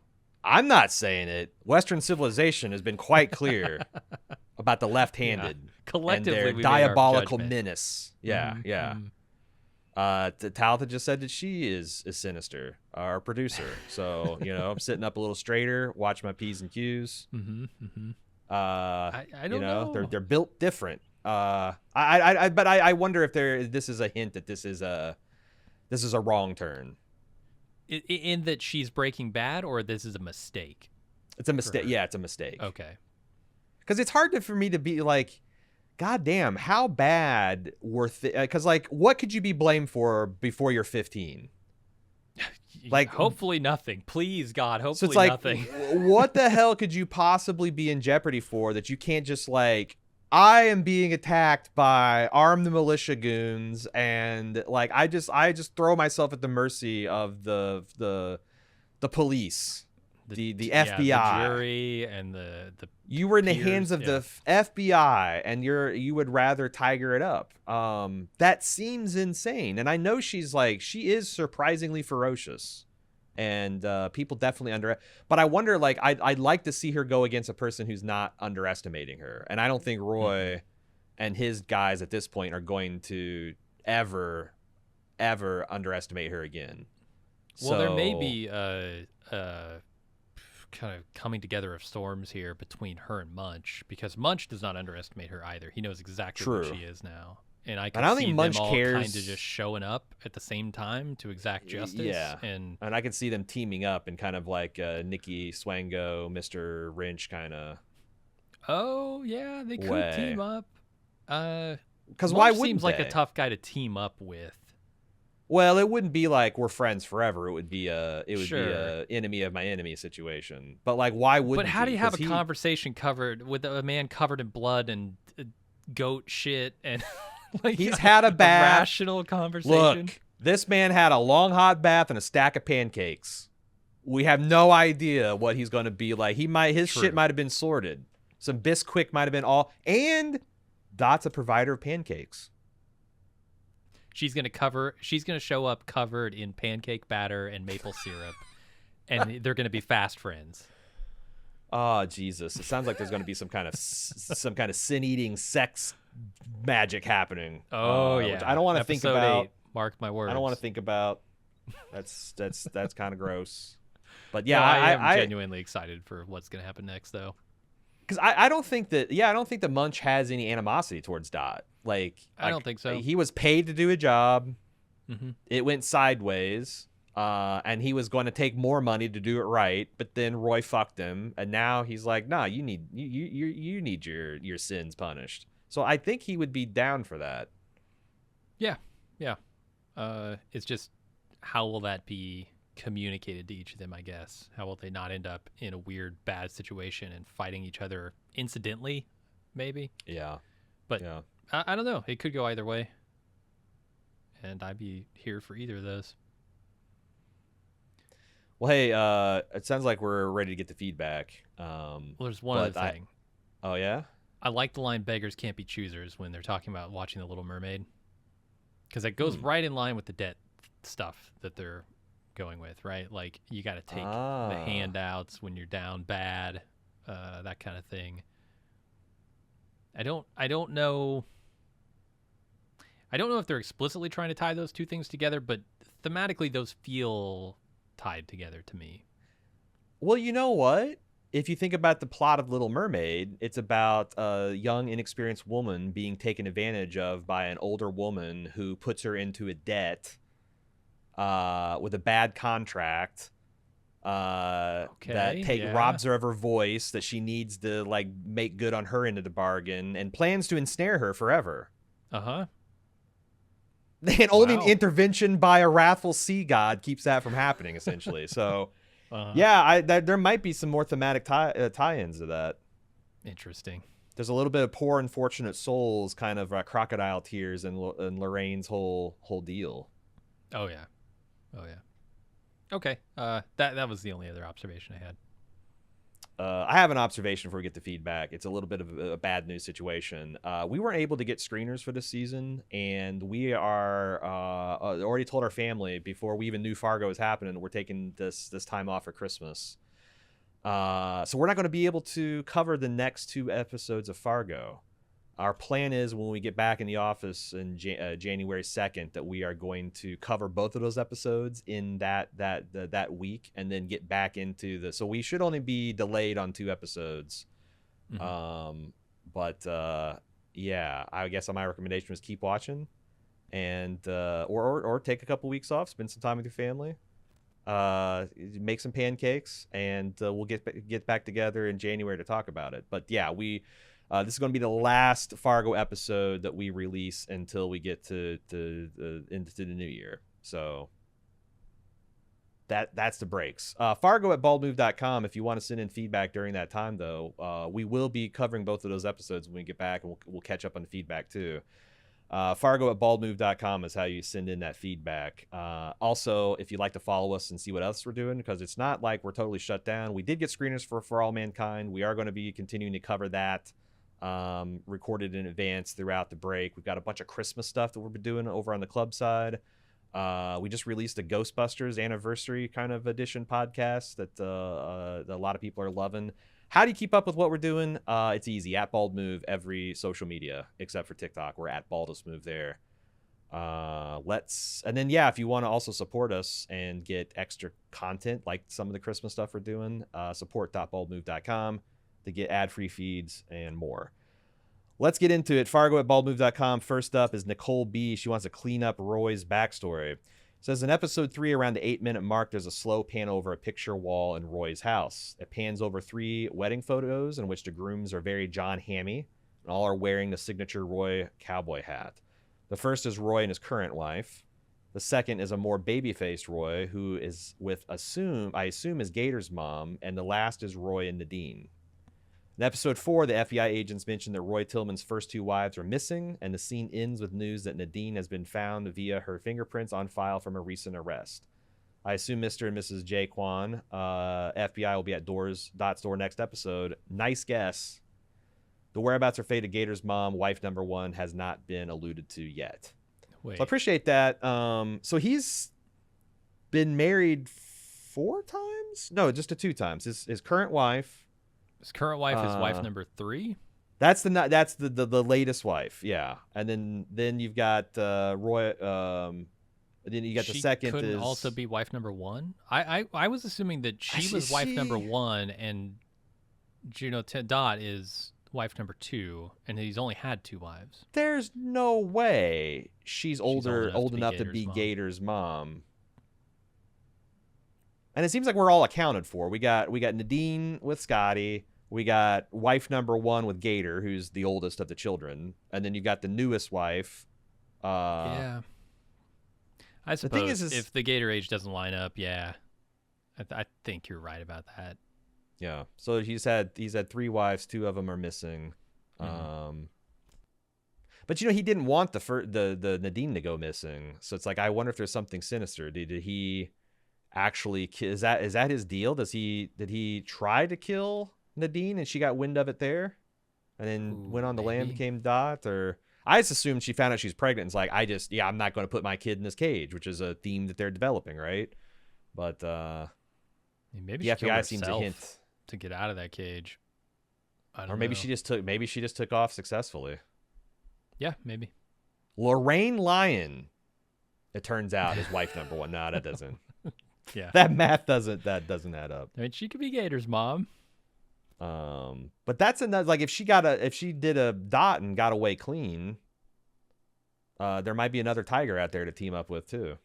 Speaker 2: I'm not saying it. Western civilization has been quite clear about the left-handed
Speaker 1: collectively,
Speaker 2: and their diabolical menace. Yeah. Talitha just said that she is sinister, our producer. So, you know, I'm sitting up a little straighter, watch my P's and Q's.
Speaker 1: I don't know.
Speaker 2: They're built different. But I wonder if this is a hint that this is a wrong turn.
Speaker 1: In that she's Breaking Bad, or this is a mistake?
Speaker 2: It's a mistake. Yeah, it's a mistake.
Speaker 1: Okay.
Speaker 2: Because it's hard for me to be like, God damn, how bad were because like, what could you be blamed for before you're 15? Like,
Speaker 1: hopefully nothing. Please, God,
Speaker 2: so
Speaker 1: hopefully
Speaker 2: it's like,
Speaker 1: nothing.
Speaker 2: what the hell could you possibly be in jeopardy for that you can't just like, I am being attacked by armed militia goons, and like I just throw myself at the mercy of the police, the
Speaker 1: The
Speaker 2: FBI.
Speaker 1: jury and the
Speaker 2: You were in the
Speaker 1: peers,
Speaker 2: hands of the FBI, and you would rather tiger it up. That seems insane. And I know she is surprisingly ferocious, and people definitely but I wonder, like, I'd like to see her go against a person who's not underestimating her. And I don't think Roy and his guys at this point are going to ever underestimate her again.
Speaker 1: Well, there may be kind of coming together of storms here between her and Munch, because Munch does not underestimate her either. He knows exactly what she is now. And I
Speaker 2: don't
Speaker 1: see
Speaker 2: think Munch
Speaker 1: them all
Speaker 2: cares.
Speaker 1: kind of just showing up at the same time to exact justice.
Speaker 2: Yeah,
Speaker 1: and
Speaker 2: I can see them teaming up and kind of like Nikki Swango, Mr. Wrench kind of.
Speaker 1: Oh yeah, they could team up.
Speaker 2: Because why wouldn't
Speaker 1: seems like
Speaker 2: they?
Speaker 1: a tough guy to team up with.
Speaker 2: Well, it wouldn't be like we're friends forever. It would be a
Speaker 1: Sure.
Speaker 2: enemy of my enemy situation. But like, why wouldn't?
Speaker 1: But how do you have a
Speaker 2: Because
Speaker 1: conversation covered with a man covered in blood and goat shit and like
Speaker 2: he's had a bath.
Speaker 1: rational conversation?
Speaker 2: Look, this man had a long hot bath and a stack of pancakes. We have no idea what he's going to be like. His shit might have been sorted. Some Bisquick might have been all, and Dot's a provider of pancakes.
Speaker 1: She's gonna show up covered in pancake batter and maple syrup, and they're gonna be fast friends.
Speaker 2: Oh Jesus! It sounds like there's going to be some kind of sin-eating sex magic happening.
Speaker 1: Oh yeah,
Speaker 2: which I don't want to think
Speaker 1: Episode
Speaker 2: about.
Speaker 1: 8, mark my words.
Speaker 2: I don't want to think about. That's kind of gross. But yeah,
Speaker 1: No, I am
Speaker 2: I
Speaker 1: genuinely excited for what's gonna happen next, though.
Speaker 2: because I don't think that Munch has any animosity towards Dot. Like,
Speaker 1: I don't think so.
Speaker 2: He was paid to do a job.
Speaker 1: Mm-hmm.
Speaker 2: It went sideways. And he was going to take more money to do it right, but then Roy fucked him, and now he's like, "Nah, you need your sins punished." So I think he would be down for that.
Speaker 1: Yeah. It's just, how will that be communicated to each of them? I guess, how will they not end up in a weird bad situation and fighting each other incidentally? Maybe.
Speaker 2: Yeah,
Speaker 1: but
Speaker 2: yeah.
Speaker 1: I don't know. It could go either way, and I'd be here for either of those.
Speaker 2: Well, hey, it sounds like we're ready to get the feedback.
Speaker 1: Well, there's one other thing.
Speaker 2: Oh, yeah?
Speaker 1: I like the line "beggars can't be choosers" when they're talking about watching The Little Mermaid, because it goes right in line with the debt stuff that they're going with, right? Like, you got to take the handouts when you're down bad, that kind of thing. I don't know if they're explicitly trying to tie those two things together, but thematically those feel tied together to me.
Speaker 2: Well, you know what? If you think about the plot of Little Mermaid, it's about a young, inexperienced woman being taken advantage of by an older woman who puts her into a debt with a bad contract that robs her of her voice that she needs to like make good on her end of the bargain, and plans to ensnare her forever.
Speaker 1: Uh-huh.
Speaker 2: And only an intervention by a wrathful sea god keeps that from happening, essentially. So, yeah, there might be some more thematic tie-ins to that.
Speaker 1: Interesting.
Speaker 2: There's a little bit of poor unfortunate souls kind of crocodile tears in Lorraine's whole deal.
Speaker 1: Oh yeah. Okay. That was the only other observation I had.
Speaker 2: I have an observation before we get the feedback. It's a little bit of a bad news situation. We weren't able to get screeners for this season, and we are already told our family before we even knew Fargo was happening that we're taking this time off for Christmas. So we're not going to be able to cover the next 2 episodes of Fargo. Our plan is when we get back in the office in January 2nd that we are going to cover both of those episodes in that week, and then get back into so we should only be delayed on 2 episodes. Mm-hmm. Yeah, I guess my recommendation was keep watching, and or take a couple weeks off, spend some time with your family, make some pancakes, and we'll get back together in January to talk about it. But yeah, this is going to be the last Fargo episode that we release until we get into the new year. So, that's the breaks. Fargo at baldmove.com. If you want to send in feedback during that time, though, we will be covering both of those episodes when we get back, and we'll catch up on the feedback too. Fargo at baldmove.com is how you send in that feedback. Also, if you'd like to follow us and see what else we're doing, because it's not like we're totally shut down. We did get screeners for All Mankind. We are going to be continuing to cover that, recorded in advance throughout the break. We've got a bunch of Christmas stuff that we'll be doing over on the club side. We just released a Ghostbusters anniversary kind of edition podcast that a lot of people are loving. How do you keep up with what we're doing? It's easy. At Bald Move, every social media except for TikTok. We're at Baldest Move there. And then if you want to also support us and get extra content like some of the Christmas stuff we're doing, support.baldmove.com to get ad-free feeds and more. Let's get into it. Fargo at baldmove.com. First up is Nicole B. She wants to clean up Roy's backstory. Says in episode 3, around the 8-minute mark, there's a slow pan over a picture wall in Roy's house. It pans over 3 wedding photos in which the grooms are very John Hammie, and all are wearing the signature Roy cowboy hat. The first is Roy and his current wife. The second is a more baby-faced Roy, who is with I assume is Gator's mom, and the last is Roy and Nadine. In episode 4, the FBI agents mentioned that Roy Tillman's first 2 wives are missing, and the scene ends with news that Nadine has been found via her fingerprints on file from a recent arrest. I assume Mr. and Mrs. J. Kwan, FBI will be at Dot's door next episode. Nice guess. The whereabouts or fate of Gator's mom, wife number 1, has not been alluded to yet.
Speaker 1: Wait.
Speaker 2: So I appreciate that. So he's been married 4 times? No, just 2 times. His current wife.
Speaker 1: His current wife is wife number 3.
Speaker 2: That's the latest wife, yeah. And then you've got Roy. And then you got the second. She couldn't
Speaker 1: also be wife number 1. I was assuming that she was wife number 1, and Juno Dot is wife number 2, and he's only had 2 wives.
Speaker 2: There's no way she's old enough to be Gator's mom. And it seems like we're all accounted for. We got Nadine with Scotty. We got wife number 1 with Gator, who's the oldest of the children. And then you got the newest wife.
Speaker 1: Yeah. I suppose the thing is, if the Gator age doesn't line up, yeah. I think you're right about that.
Speaker 2: Yeah. So he's had 3 wives. 2 of them are missing. Mm-hmm. But he didn't want the Nadine to go missing. So it's like, I wonder if there's something sinister. Did he actually is that his deal? Did he try to kill Nadine and she got wind of it there and then went on the lam, became Dot? Or I just assumed she found out she's pregnant and it's like, I'm not going to put my kid in this cage, which is a theme that they're developing, right? But
Speaker 1: maybe
Speaker 2: the FBI seems to hint
Speaker 1: to get out of that cage.
Speaker 2: Or maybe she just took off successfly.
Speaker 1: Yeah, maybe.
Speaker 2: Lorraine Lyon, it turns out, is wife number 1. No, that doesn't.
Speaker 1: Yeah,
Speaker 2: that math doesn't add up.
Speaker 1: I mean, she could be Gator's mom.
Speaker 2: But that's another, like, if she did a Dot and got away clean, there might be another tiger out there to team up with too.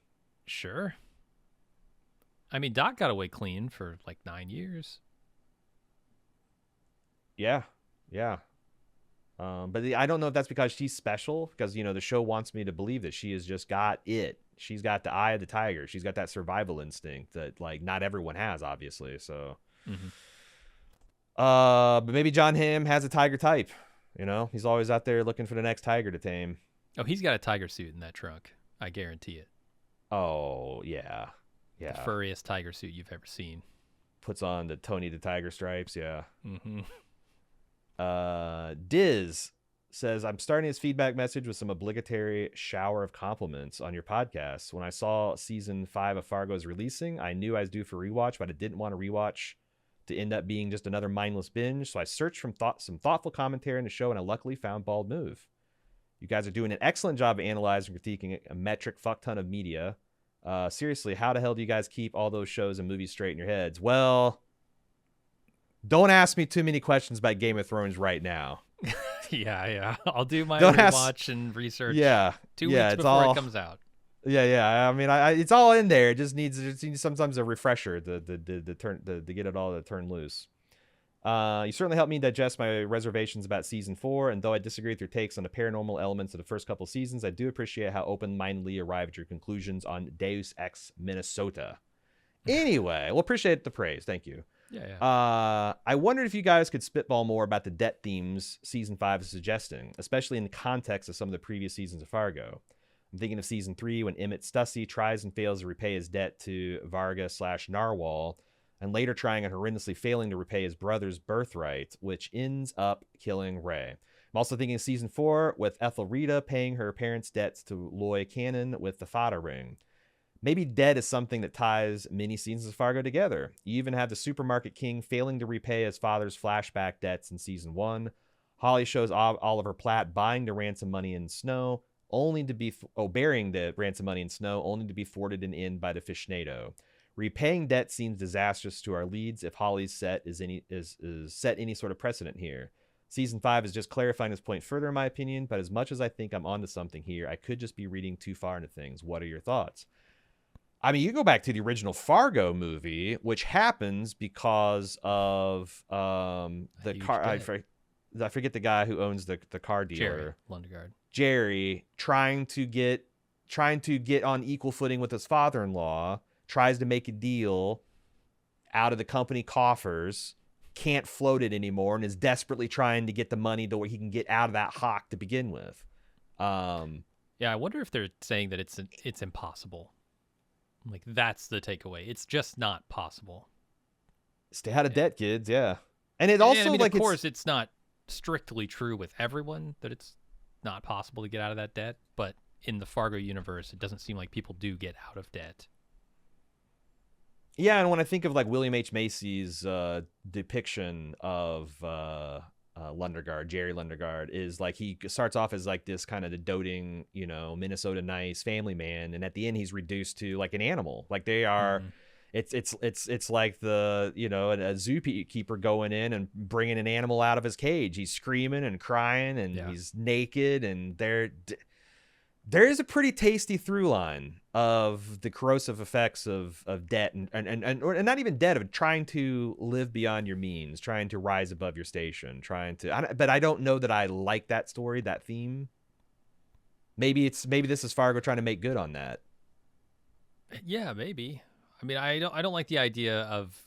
Speaker 1: Sure. I mean, Dot got away clean for like 9 years.
Speaker 2: Yeah. But I don't know if that's because she's special, because the show wants me to believe that she has just got it. She's got the eye of the tiger. She's got that survival instinct that, like, not everyone has, obviously. So, but maybe John Hamm has a tiger type. He's always out there looking for the next tiger to tame.
Speaker 1: Oh, he's got a tiger suit in that trunk. I guarantee it.
Speaker 2: Oh yeah.
Speaker 1: The furriest tiger suit you've ever seen.
Speaker 2: Puts on the Tony the Tiger stripes. Yeah.
Speaker 1: Mm-hmm.
Speaker 2: Diz says, I'm starting his feedback message with some obligatory shower of compliments on your podcast. When I saw season 5 of Fargo's releasing, I knew I was due for rewatch, but I didn't want to rewatch to end up being just another mindless binge. So I searched some thoughtful commentary in the show, and I luckily found Bald Move. You guys are doing an excellent job of analyzing and critiquing a metric fuck ton of media. Seriously, how the hell do you guys keep all those shows and movies straight in your heads? Well, don't ask me too many questions about Game of Thrones right now.
Speaker 1: Yeah. I'll do my rewatch and research. 2 weeks before it comes out.
Speaker 2: Yeah. I mean, it's all in there. It just needs sometimes a refresher to get it all to turn loose. You certainly helped me digest my reservations about season 4, and though I disagree with your takes on the paranormal elements of the first couple seasons, I do appreciate how open-mindedly you arrived at your conclusions on Deus Ex Minnesota. Anyway, we'll appreciate the praise. Thank you.
Speaker 1: Yeah, yeah.
Speaker 2: I wondered if you guys could spitball more about the debt themes season 5 is suggesting, especially in the context of some of the previous seasons of Fargo. I'm thinking of season 3 when Emmett Stussy tries and fails to repay his debt to Varga/Narwhal, and later trying and horrendously failing to repay his brother's birthright, which ends up killing Ray. I'm also thinking of season 4 with Ethelrita paying her parents' debts to Loy Cannon with the Fada ring. Maybe debt is something that ties many seasons of Fargo together. You even have the supermarket king failing to repay his father's flashback debts in season 1. Holly shows Oliver Platt buying the ransom money in snow, only to be burying the ransom money in snow, only to be thwarted and end by the Fishnado. Repaying debt seems disastrous to our leads if Holly's set is set any sort of precedent here. Season 5 is just clarifying this point further, in my opinion, but as much as I think I'm onto something here, I could just be reading too far into things. What are your thoughts? I mean, you go back to the original Fargo movie, which happens because of the car. I forget the guy who owns the car dealer,
Speaker 1: Jerry Lundegaard.
Speaker 2: Jerry trying to get on equal footing with his father-in-law, tries to make a deal out of the company coffers, can't float it anymore, and is desperately trying to get the money to where he can get out of that hock to begin with.
Speaker 1: Yeah, I wonder if they're saying that it's impossible. Like, that's the takeaway. It's just not possible.
Speaker 2: Stay out of debt, kids. Yeah. And it also,
Speaker 1: I mean,
Speaker 2: like,
Speaker 1: of course, it's not strictly true with everyone that it's not possible to get out of that debt. But in the Fargo universe, it doesn't seem like people do get out of debt.
Speaker 2: Yeah. And when I think of, like, William H. Macy's depiction of Lundegaard, Jerry Lundegaard, is like he starts off as like this kind of the doting, Minnesota nice family man, and at the end he's reduced to like an animal. Like they are, it's like the a zookeeper going in and bringing an animal out of his cage. He's screaming and crying, and he's naked, and there is a pretty tasty through line of the corrosive effects of debt and not even debt, of trying to live beyond your means, trying to rise above your station, but I don't know that I like that story, that theme. Maybe this is Fargo trying to make good on that.
Speaker 1: Yeah, maybe. I mean, I don't like the idea of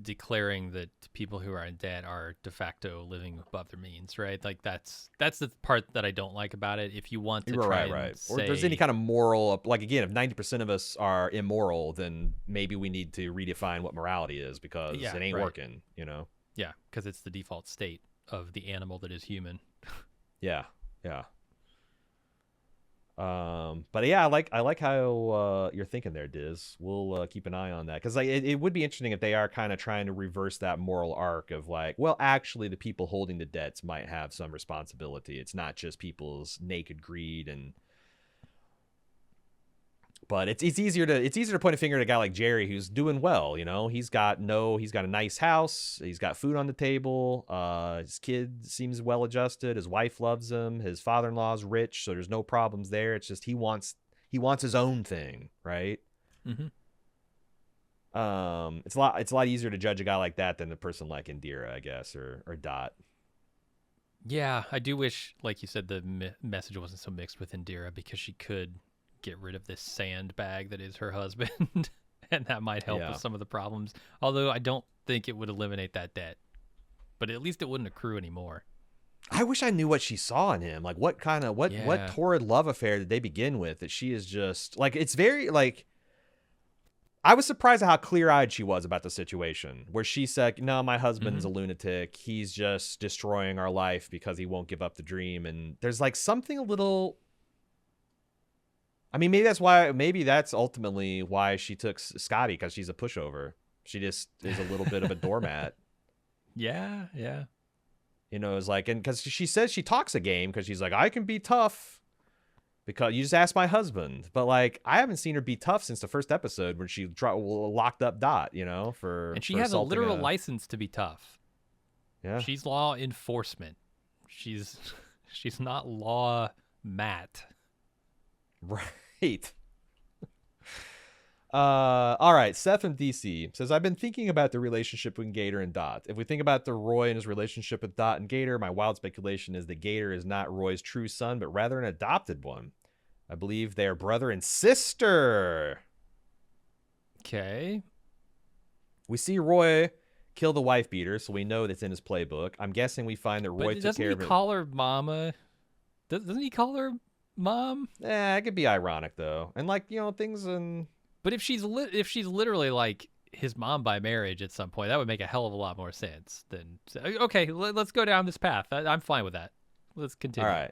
Speaker 1: declaring that people who are in debt are de facto living above their means, right? Like that's the part that I don't like about it. If you want to try and say,
Speaker 2: or if there's any kind of moral, like again, if 90% of us are immoral, then maybe we need to redefine what morality is, because it ain't working,
Speaker 1: Yeah, because it's the default state of the animal that is human.
Speaker 2: Yeah. But yeah, I like how you're thinking there, Diz. We'll keep an eye on that, because it would be interesting if they are kind of trying to reverse that moral arc of like, well, actually, the people holding the debts might have some responsibility. It's not just people's naked greed, but it's easier to point a finger at a guy like Jerry who's doing well. He's got a nice house, he's got food on the table, his kid seems well adjusted, his wife loves him, his father-in-law's rich, so there's no problems there. It's just he wants his own thing, right?
Speaker 1: Mm-hmm.
Speaker 2: It's a lot easier to judge a guy like that than a person like Indira, I guess, or Dot.
Speaker 1: Yeah, I do wish, like you said, the message wasn't so mixed with Indira, because she could get rid of this sandbag that is her husband, and that might help with some of the problems. Although I don't think it would eliminate that debt, but at least it wouldn't accrue anymore.
Speaker 2: I wish I knew what she saw in him. Like what torrid love affair did they begin with that she is just like, it's very like, I was surprised at how clear-eyed she was about the situation, where she said, no, my husband's a lunatic. He's just destroying our life because he won't give up the dream. And there's like something a little, I mean, maybe that's ultimately why she took Scotty, because she's a pushover. She just is a little bit of a doormat.
Speaker 1: Yeah.
Speaker 2: It's like, and because she says she talks a game, because she's like, I can be tough because you just asked my husband. But like, I haven't seen her be tough since the first episode when she locked up Dot, and
Speaker 1: she has a literal license to be tough.
Speaker 2: Yeah.
Speaker 1: She's law enforcement. She's not law Matt.
Speaker 2: Right. All right. Seth from DC says, I've been thinking about the relationship between Gator and Dot. If we think about the Roy and his relationship with Dot and Gator, my wild speculation is that Gator is not Roy's true son, but rather an adopted one. I believe they are brother and sister.
Speaker 1: Okay.
Speaker 2: We see Roy kill the wife beater, so we know that's in his playbook. I'm guessing we find that Roy
Speaker 1: But
Speaker 2: took care of
Speaker 1: doesn't he
Speaker 2: it.
Speaker 1: call her mama? Doesn't he call her mom?
Speaker 2: It could be ironic though, and like things and.
Speaker 1: But if she's literally like his mom by marriage at some point, that would make a hell of a lot more sense than okay, let's go down this path. I'm fine with that. Let's continue.
Speaker 2: All right.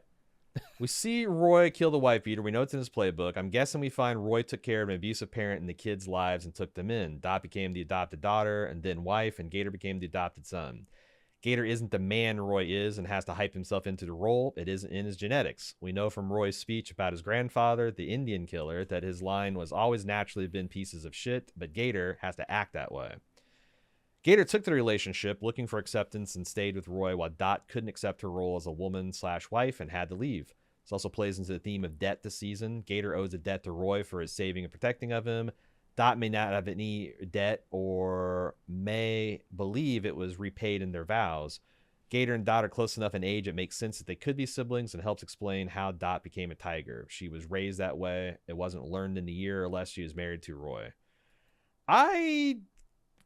Speaker 2: We see Roy kill the wife beater. We know it's in his playbook. I'm guessing we find Roy took care of an abusive parent in the kids' lives and took them in. Dot became the adopted daughter and then wife, and Gator became the adopted son. Gator isn't the man Roy is and has to hype himself into the role. It isn't in his genetics. We know from Roy's speech about his grandfather, the Indian killer, that his line was always naturally been pieces of shit, but Gator has to act that way. Gator took to the relationship looking for acceptance and stayed with Roy while Dot couldn't accept her role as a woman/wife and had to leave. This also plays into the theme of debt this season. Gator owes a debt to Roy for his saving and protecting of him. Dot may not have any debt or may believe it was repaid in their vows. Gator and Dot are close enough in age it makes sense that they could be siblings and helps explain how Dot became a tiger. She was raised that way. It wasn't learned in the year or less she was married to Roy. I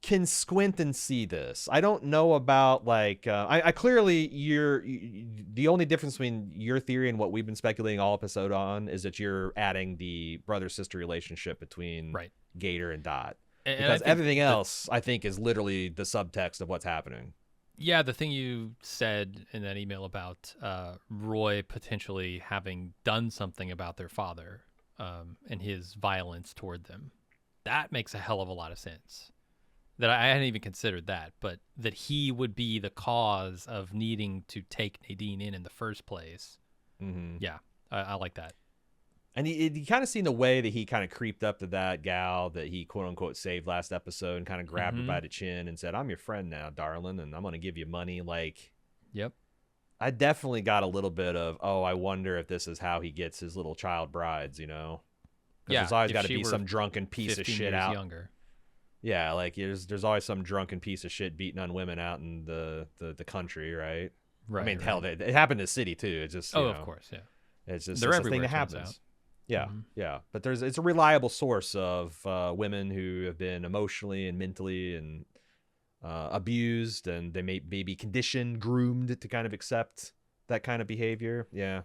Speaker 2: can squint and see this. I don't know about like I clearly the only difference between your theory and what we've been speculating all episode on is that you're adding the brother-sister relationship between Gator and Dot, because everything else I think is literally the subtext of what's happening.
Speaker 1: Yeah, the thing you said in that email about Roy potentially having done something about their father and his violence toward them, that makes a hell of a lot of sense. That I hadn't even considered that, but that he would be the cause of needing to take Nadine in the first place.
Speaker 2: Mm-hmm.
Speaker 1: Yeah, I like that.
Speaker 2: And you kind of seen the way that he kind of creeped up to that gal that he quote unquote saved last episode and kind of grabbed her by the chin and said, "I'm your friend now, darling, and I'm going to give you money." Like,
Speaker 1: yep.
Speaker 2: I definitely got a little bit of, oh, I wonder if this is how he gets his little child brides, Yeah. There's always got to be some drunken piece of shit out.
Speaker 1: Younger.
Speaker 2: Yeah, like there's always some drunken piece of shit beating on women out in the country, right?
Speaker 1: Right.
Speaker 2: I mean, hell, it happened in the city too. It's just
Speaker 1: of course, yeah.
Speaker 2: It's just
Speaker 1: they're
Speaker 2: it's a
Speaker 1: everywhere.
Speaker 2: thing that happens. Yeah, yeah. But it's a reliable source of women who have been emotionally and mentally and abused, and they may be conditioned, groomed to kind of accept that kind of behavior. Yeah.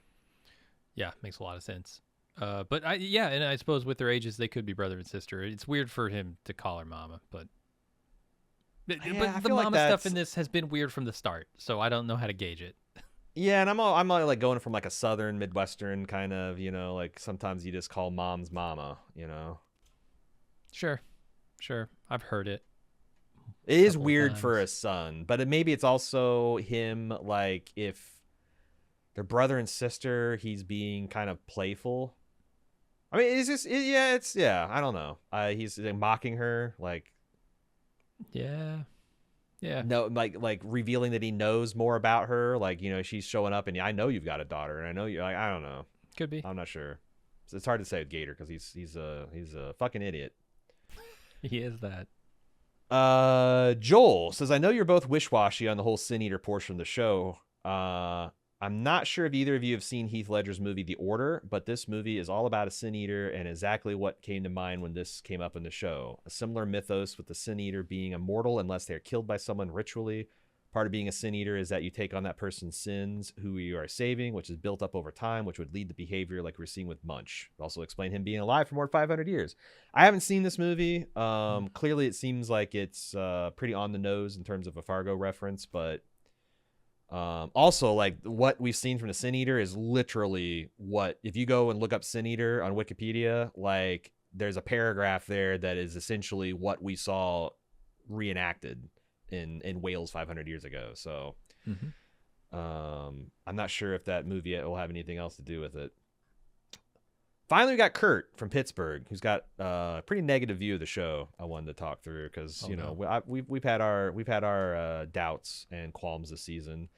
Speaker 1: Yeah, makes a lot of sense. But and I suppose with their ages, they could be brother and sister. It's weird for him to call her mama, but the mama stuff in this has been weird from the start, so I don't know how to gauge it.
Speaker 2: Yeah, and I'm all like going from like a southern Midwestern kind of, like sometimes you just call mom's mama,
Speaker 1: Sure, I've heard it.
Speaker 2: It is weird for a son, but maybe it's also him, like if they're brother and sister, he's being kind of playful. I mean, it's just, I don't know. He's mocking her, like,
Speaker 1: yeah.
Speaker 2: No, like revealing that he knows more about her. Like, she's showing up and I know you've got a daughter, and I know you're like, I don't know.
Speaker 1: Could be.
Speaker 2: I'm not sure. It's hard to say with Gator because he's a fucking idiot.
Speaker 1: He is that.
Speaker 2: Joel says, I know you're both wish-washy on the whole Sin Eater portion of the show. I'm not sure if either of you have seen Heath Ledger's movie The Order, but this movie is all about a Sin Eater and exactly what came to mind when this came up in the show. A similar mythos with the Sin Eater being immortal unless they're killed by someone ritually. Part of being a Sin Eater is that you take on that person's sins who you are saving, which is built up over time, which would lead to behavior like we're seeing with Munch. Also explain him being alive for more than 500 years. I haven't seen this movie. Clearly it seems like it's pretty on the nose in terms of a Fargo reference, but also, like, what we've seen from the Sin Eater is literally what, if you go and look up Sin Eater on Wikipedia, like, there's a paragraph there that is essentially what we saw reenacted in Wales 500 years ago. So I'm not sure if that movie will have anything else to do with it. Finally, we got Kurt from Pittsburgh, who's got a pretty negative view of the show. I wanted to talk through because we've had our doubts and qualms this season.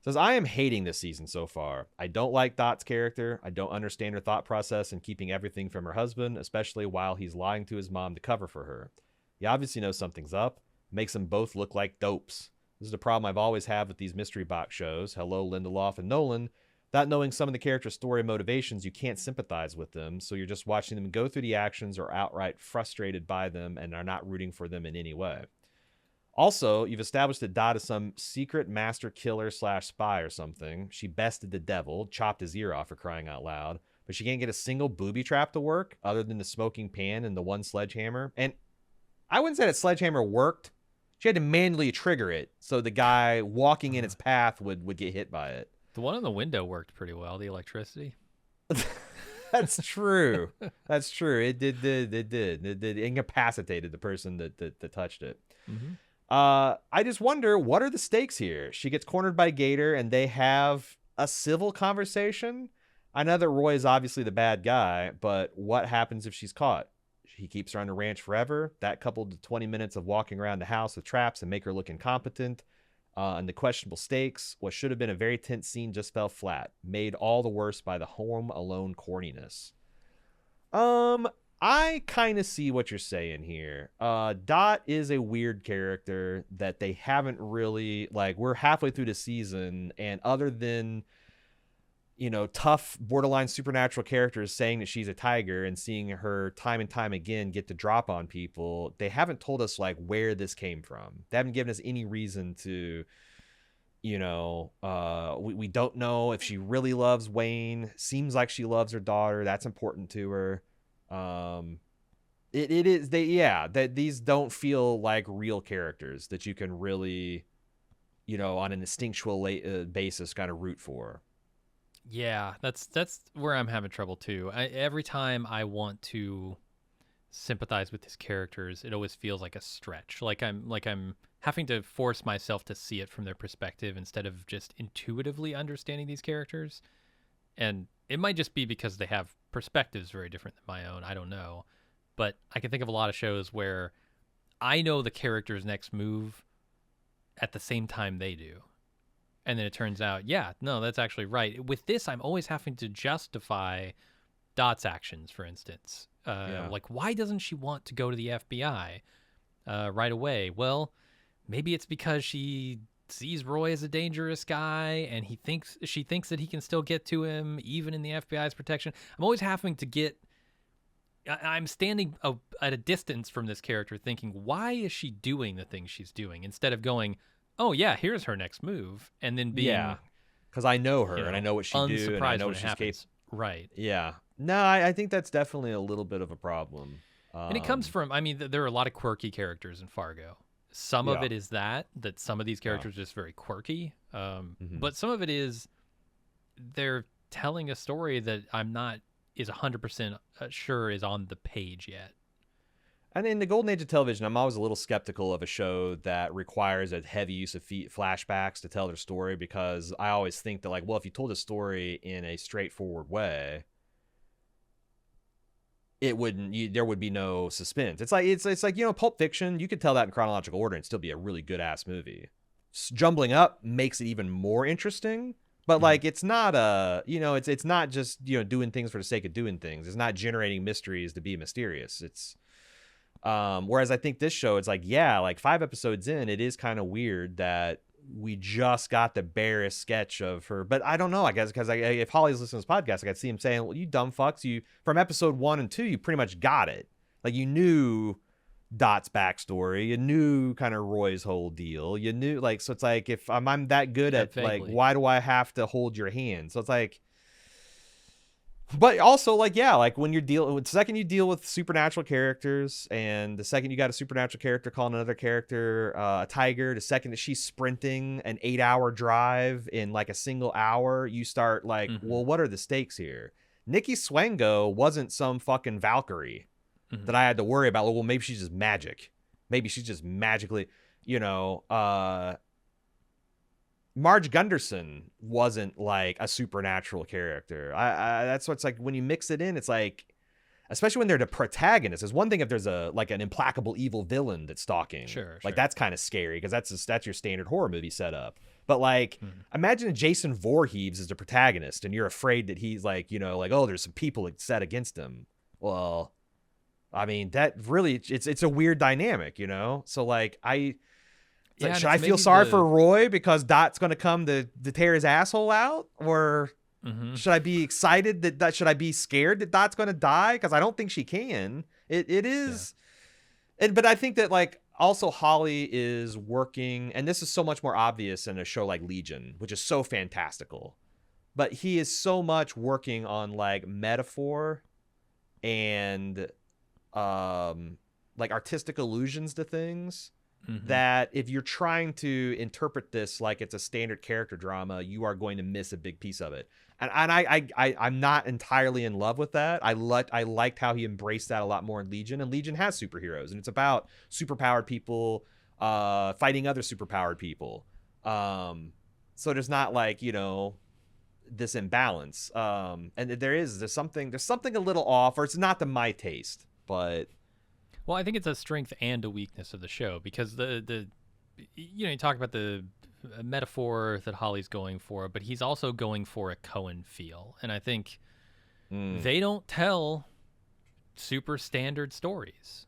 Speaker 2: Says, I am hating this season so far. I don't like Dot's character. I don't understand her thought process in keeping everything from her husband, especially while he's lying to his mom to cover for her. He obviously knows something's up. Makes them both look like dopes. This is the problem I've always had with these mystery box shows. Hello, Lindelof and Nolan. Without knowing some of the character's story and motivations, you can't sympathize with them, so you're just watching them go through the actions or outright frustrated by them and are not rooting for them in any way. Also, you've established that Dot is some secret master killer / spy or something. She bested the devil, chopped his ear off for crying out loud, but she can't get a single booby trap to work other than the smoking pan and the one sledgehammer. And I wouldn't say that sledgehammer worked. She had to manually trigger it so the guy walking in its path would get hit by it.
Speaker 1: The one on the window worked pretty well, the electricity.
Speaker 2: That's true. That's true. It did. It incapacitated the person that touched it.
Speaker 1: Mm-hmm.
Speaker 2: I just wonder, what are the stakes here? She gets cornered by Gator and they have a civil conversation. I know that Roy is obviously the bad guy, but what happens if she's caught? He keeps her on the ranch forever. That coupled to 20 minutes of walking around the house with traps and make her look incompetent. And the questionable stakes, what should have been a very tense scene just fell flat, made all the worse by the Home Alone corniness. I kind of see what you're saying here. Dot is a weird character that they haven't really, like, we're halfway through the season, and other than, you know, tough borderline supernatural characters saying that she's a tiger and seeing her time and time again get the drop on people, they haven't told us like where this came from. They haven't given us any reason to, you know, we don't know if she really loves Wayne. Seems like she loves her daughter. That's important to her. That these don't feel like real characters that you can really, you know, on an instinctual basis kind of root for.
Speaker 1: Yeah, that's where I'm having trouble too. Every time I want to sympathize with his characters, it always feels like a stretch. Like I'm having to force myself to see it from their perspective instead of just intuitively understanding these characters. And it might just be because they have perspectives very different than my own. I don't know. But I can think of a lot of shows where I know the character's next move at the same time they do. And then it turns out, yeah, no, that's actually right. With this, I'm always having to justify Dot's actions, for instance. Like, why doesn't she want to go to the FBI right away? Well, maybe it's because she sees Roy as a dangerous guy, and she thinks that he can still get to him, even in the FBI's protection. I'm always having to get... I'm standing at a distance from this character thinking, why is she doing the things she's doing? Instead of going... oh yeah, here's her next move, and then being
Speaker 2: because I know her and I know what she do and I know what she's capable.
Speaker 1: Right.
Speaker 2: Yeah. No, I think that's definitely a little bit of a problem.
Speaker 1: And it comes from, I mean, there are a lot of quirky characters in Fargo. Some of it is that some of these characters are just very quirky, but some of it is they're telling a story that I'm not is 100% sure is on the page yet.
Speaker 2: And in the golden age of television, I'm always a little skeptical of a show that requires a heavy use of flashbacks to tell their story, because I always think that, like, well, if you told a story in a straightforward way, there would be no suspense. It's like you know, Pulp Fiction. You could tell that in chronological order and still be a really good ass movie. Jumbling up makes it even more interesting. But like, it's not it's not just, you know, doing things for the sake of doing things. It's not generating mysteries to be mysterious. It's whereas I think this show, it's like, yeah, like 5 episodes in, it is kind of weird that we just got the barest sketch of her. But I don't know, I guess, because if Holly's listening to this podcast, I could see him saying, well, you dumb fucks, you from episode 1 and 2, you pretty much got it. Like, you knew Dot's backstory, you knew kind of Roy's whole deal, you knew, like, so it's like, if I'm that good at like, why do I have to hold your hand? So it's like, but also, like, yeah, like when the second you deal with supernatural characters, and the second you got a supernatural character calling another character a tiger, the second that she's sprinting an 8-hour drive in like a single hour, you start like, well, what are the stakes here? Nikki Swango wasn't some fucking Valkyrie that I had to worry about. Well, maybe she's just magic. Maybe she's just magically, you know, Marge Gunderson wasn't like a supernatural character. That's what's like, when you mix it in, it's like, especially when they're the protagonist. It's one thing if there's like an implacable evil villain that's stalking.
Speaker 1: Sure.
Speaker 2: Like, that's kind of scary because that's your standard horror movie setup. But like, imagine Jason Voorhees is the protagonist and you're afraid that he's like, you know, like, oh, there's some people set against him. Well, I mean, that really, it's a weird dynamic, you know? So like, should I feel sorry for Roy because Dot's going to come to tear his asshole out? Or should I be excited that should I be scared that Dot's going to die? Because I don't think she can. It is. But I think that, like, also Holly is working, and this is so much more obvious in a show like Legion, which is so fantastical. But he is so much working on like metaphor and like artistic allusions to things that if you're trying to interpret this like it's a standard character drama, you are going to miss a big piece of it. And I'm not entirely in love with that. I liked how he embraced that a lot more in Legion. And Legion has superheroes, and it's about superpowered people fighting other superpowered people. So there's not like, you know, this imbalance. And there's something a little off, or it's not to my taste, but
Speaker 1: Well, I think it's a strength and a weakness of the show because the you know, you talk about the metaphor that Holly's going for, but he's also going for a Cohen feel, and I think they don't tell super standard stories.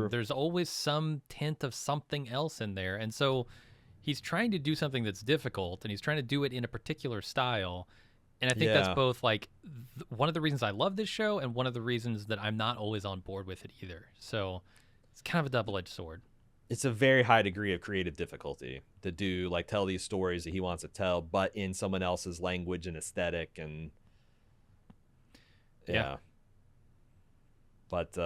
Speaker 1: There's always some tint of something else in there, and so he's trying to do something that's difficult, and he's trying to do it in a particular style. And I think that's both like one of the reasons I love this show and one of the reasons that I'm not always on board with it either. So it's kind of a double-edged sword.
Speaker 2: It's a very high degree of creative difficulty to do, like, tell these stories that he wants to tell, but in someone else's language and aesthetic. And yeah. But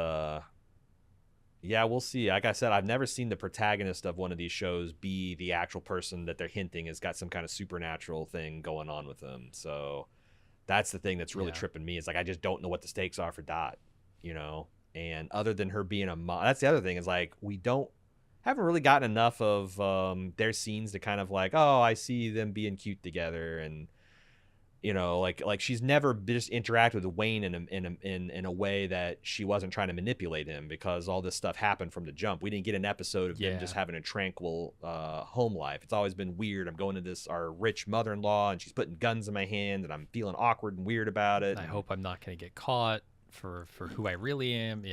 Speaker 2: yeah, we'll see. Like I said, I've never seen the protagonist of one of these shows be the actual person that they're hinting has got some kind of supernatural thing going on with them. So that's the thing that's really tripping me. Is like, I just don't know what the stakes are for Dot, you know? And other than her being a mom, that's the other thing, is like, haven't really gotten enough of their scenes to kind of like, oh, I see them being cute together. And, you know, like she's never just interacted with Wayne in a way that she wasn't trying to manipulate him, because all this stuff happened from the jump. We didn't get an episode of them just having a tranquil home life. It's always been weird. I'm going to our rich mother-in-law, and she's putting guns in my hand, and I'm feeling awkward and weird about it.
Speaker 1: I hope I'm not going to get caught for who I really am.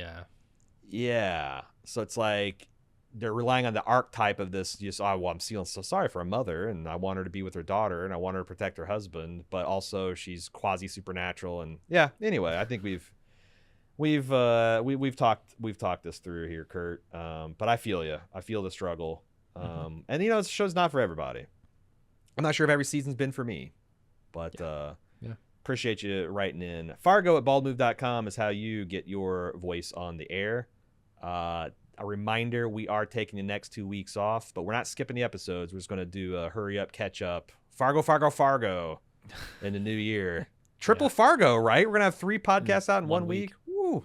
Speaker 2: Yeah. So it's like, they're relying on the archetype of this, just, oh, well, I'm feeling so sorry for a mother, and I want her to be with her daughter, and I want her to protect her husband, but also she's quasi supernatural. And anyway, I think we've talked this through here, Kurt. But I feel you. I feel the struggle. And you know, this show's not for everybody. I'm not sure if every season's been for me, but appreciate you writing in. Fargo@baldmove.com is how you get your voice on the air. A reminder, we are taking the next 2 weeks off, but we're not skipping the episodes. We're just going to do a hurry up, catch up. Fargo in the new year. Triple Fargo, right? We're going to have 3 podcasts out in 1 week. Woo.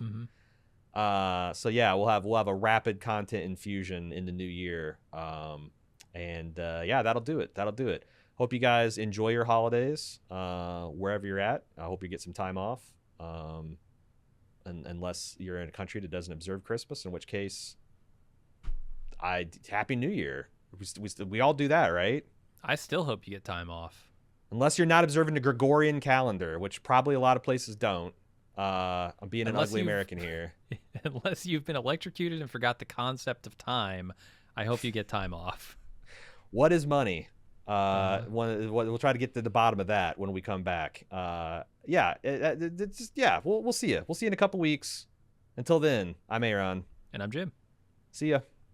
Speaker 2: So yeah, we'll have a rapid content infusion in the new year. That'll do it. Hope you guys enjoy your holidays, wherever you're at. I hope you get some time off. Unless you're in a country that doesn't observe Christmas, in which case, Happy New Year. We all do that, right?
Speaker 1: I still hope you get time off.
Speaker 2: Unless you're not observing the Gregorian calendar, which probably a lot of places don't. I'm being an ugly American here.
Speaker 1: Unless you've been electrocuted and forgot the concept of time, I hope you get time off.
Speaker 2: What is money? We'll try to get to the bottom of that when we come back. We'll see you. We'll see you in a couple weeks. Until then, I'm A.Ron.
Speaker 1: And I'm Jim.
Speaker 2: See ya.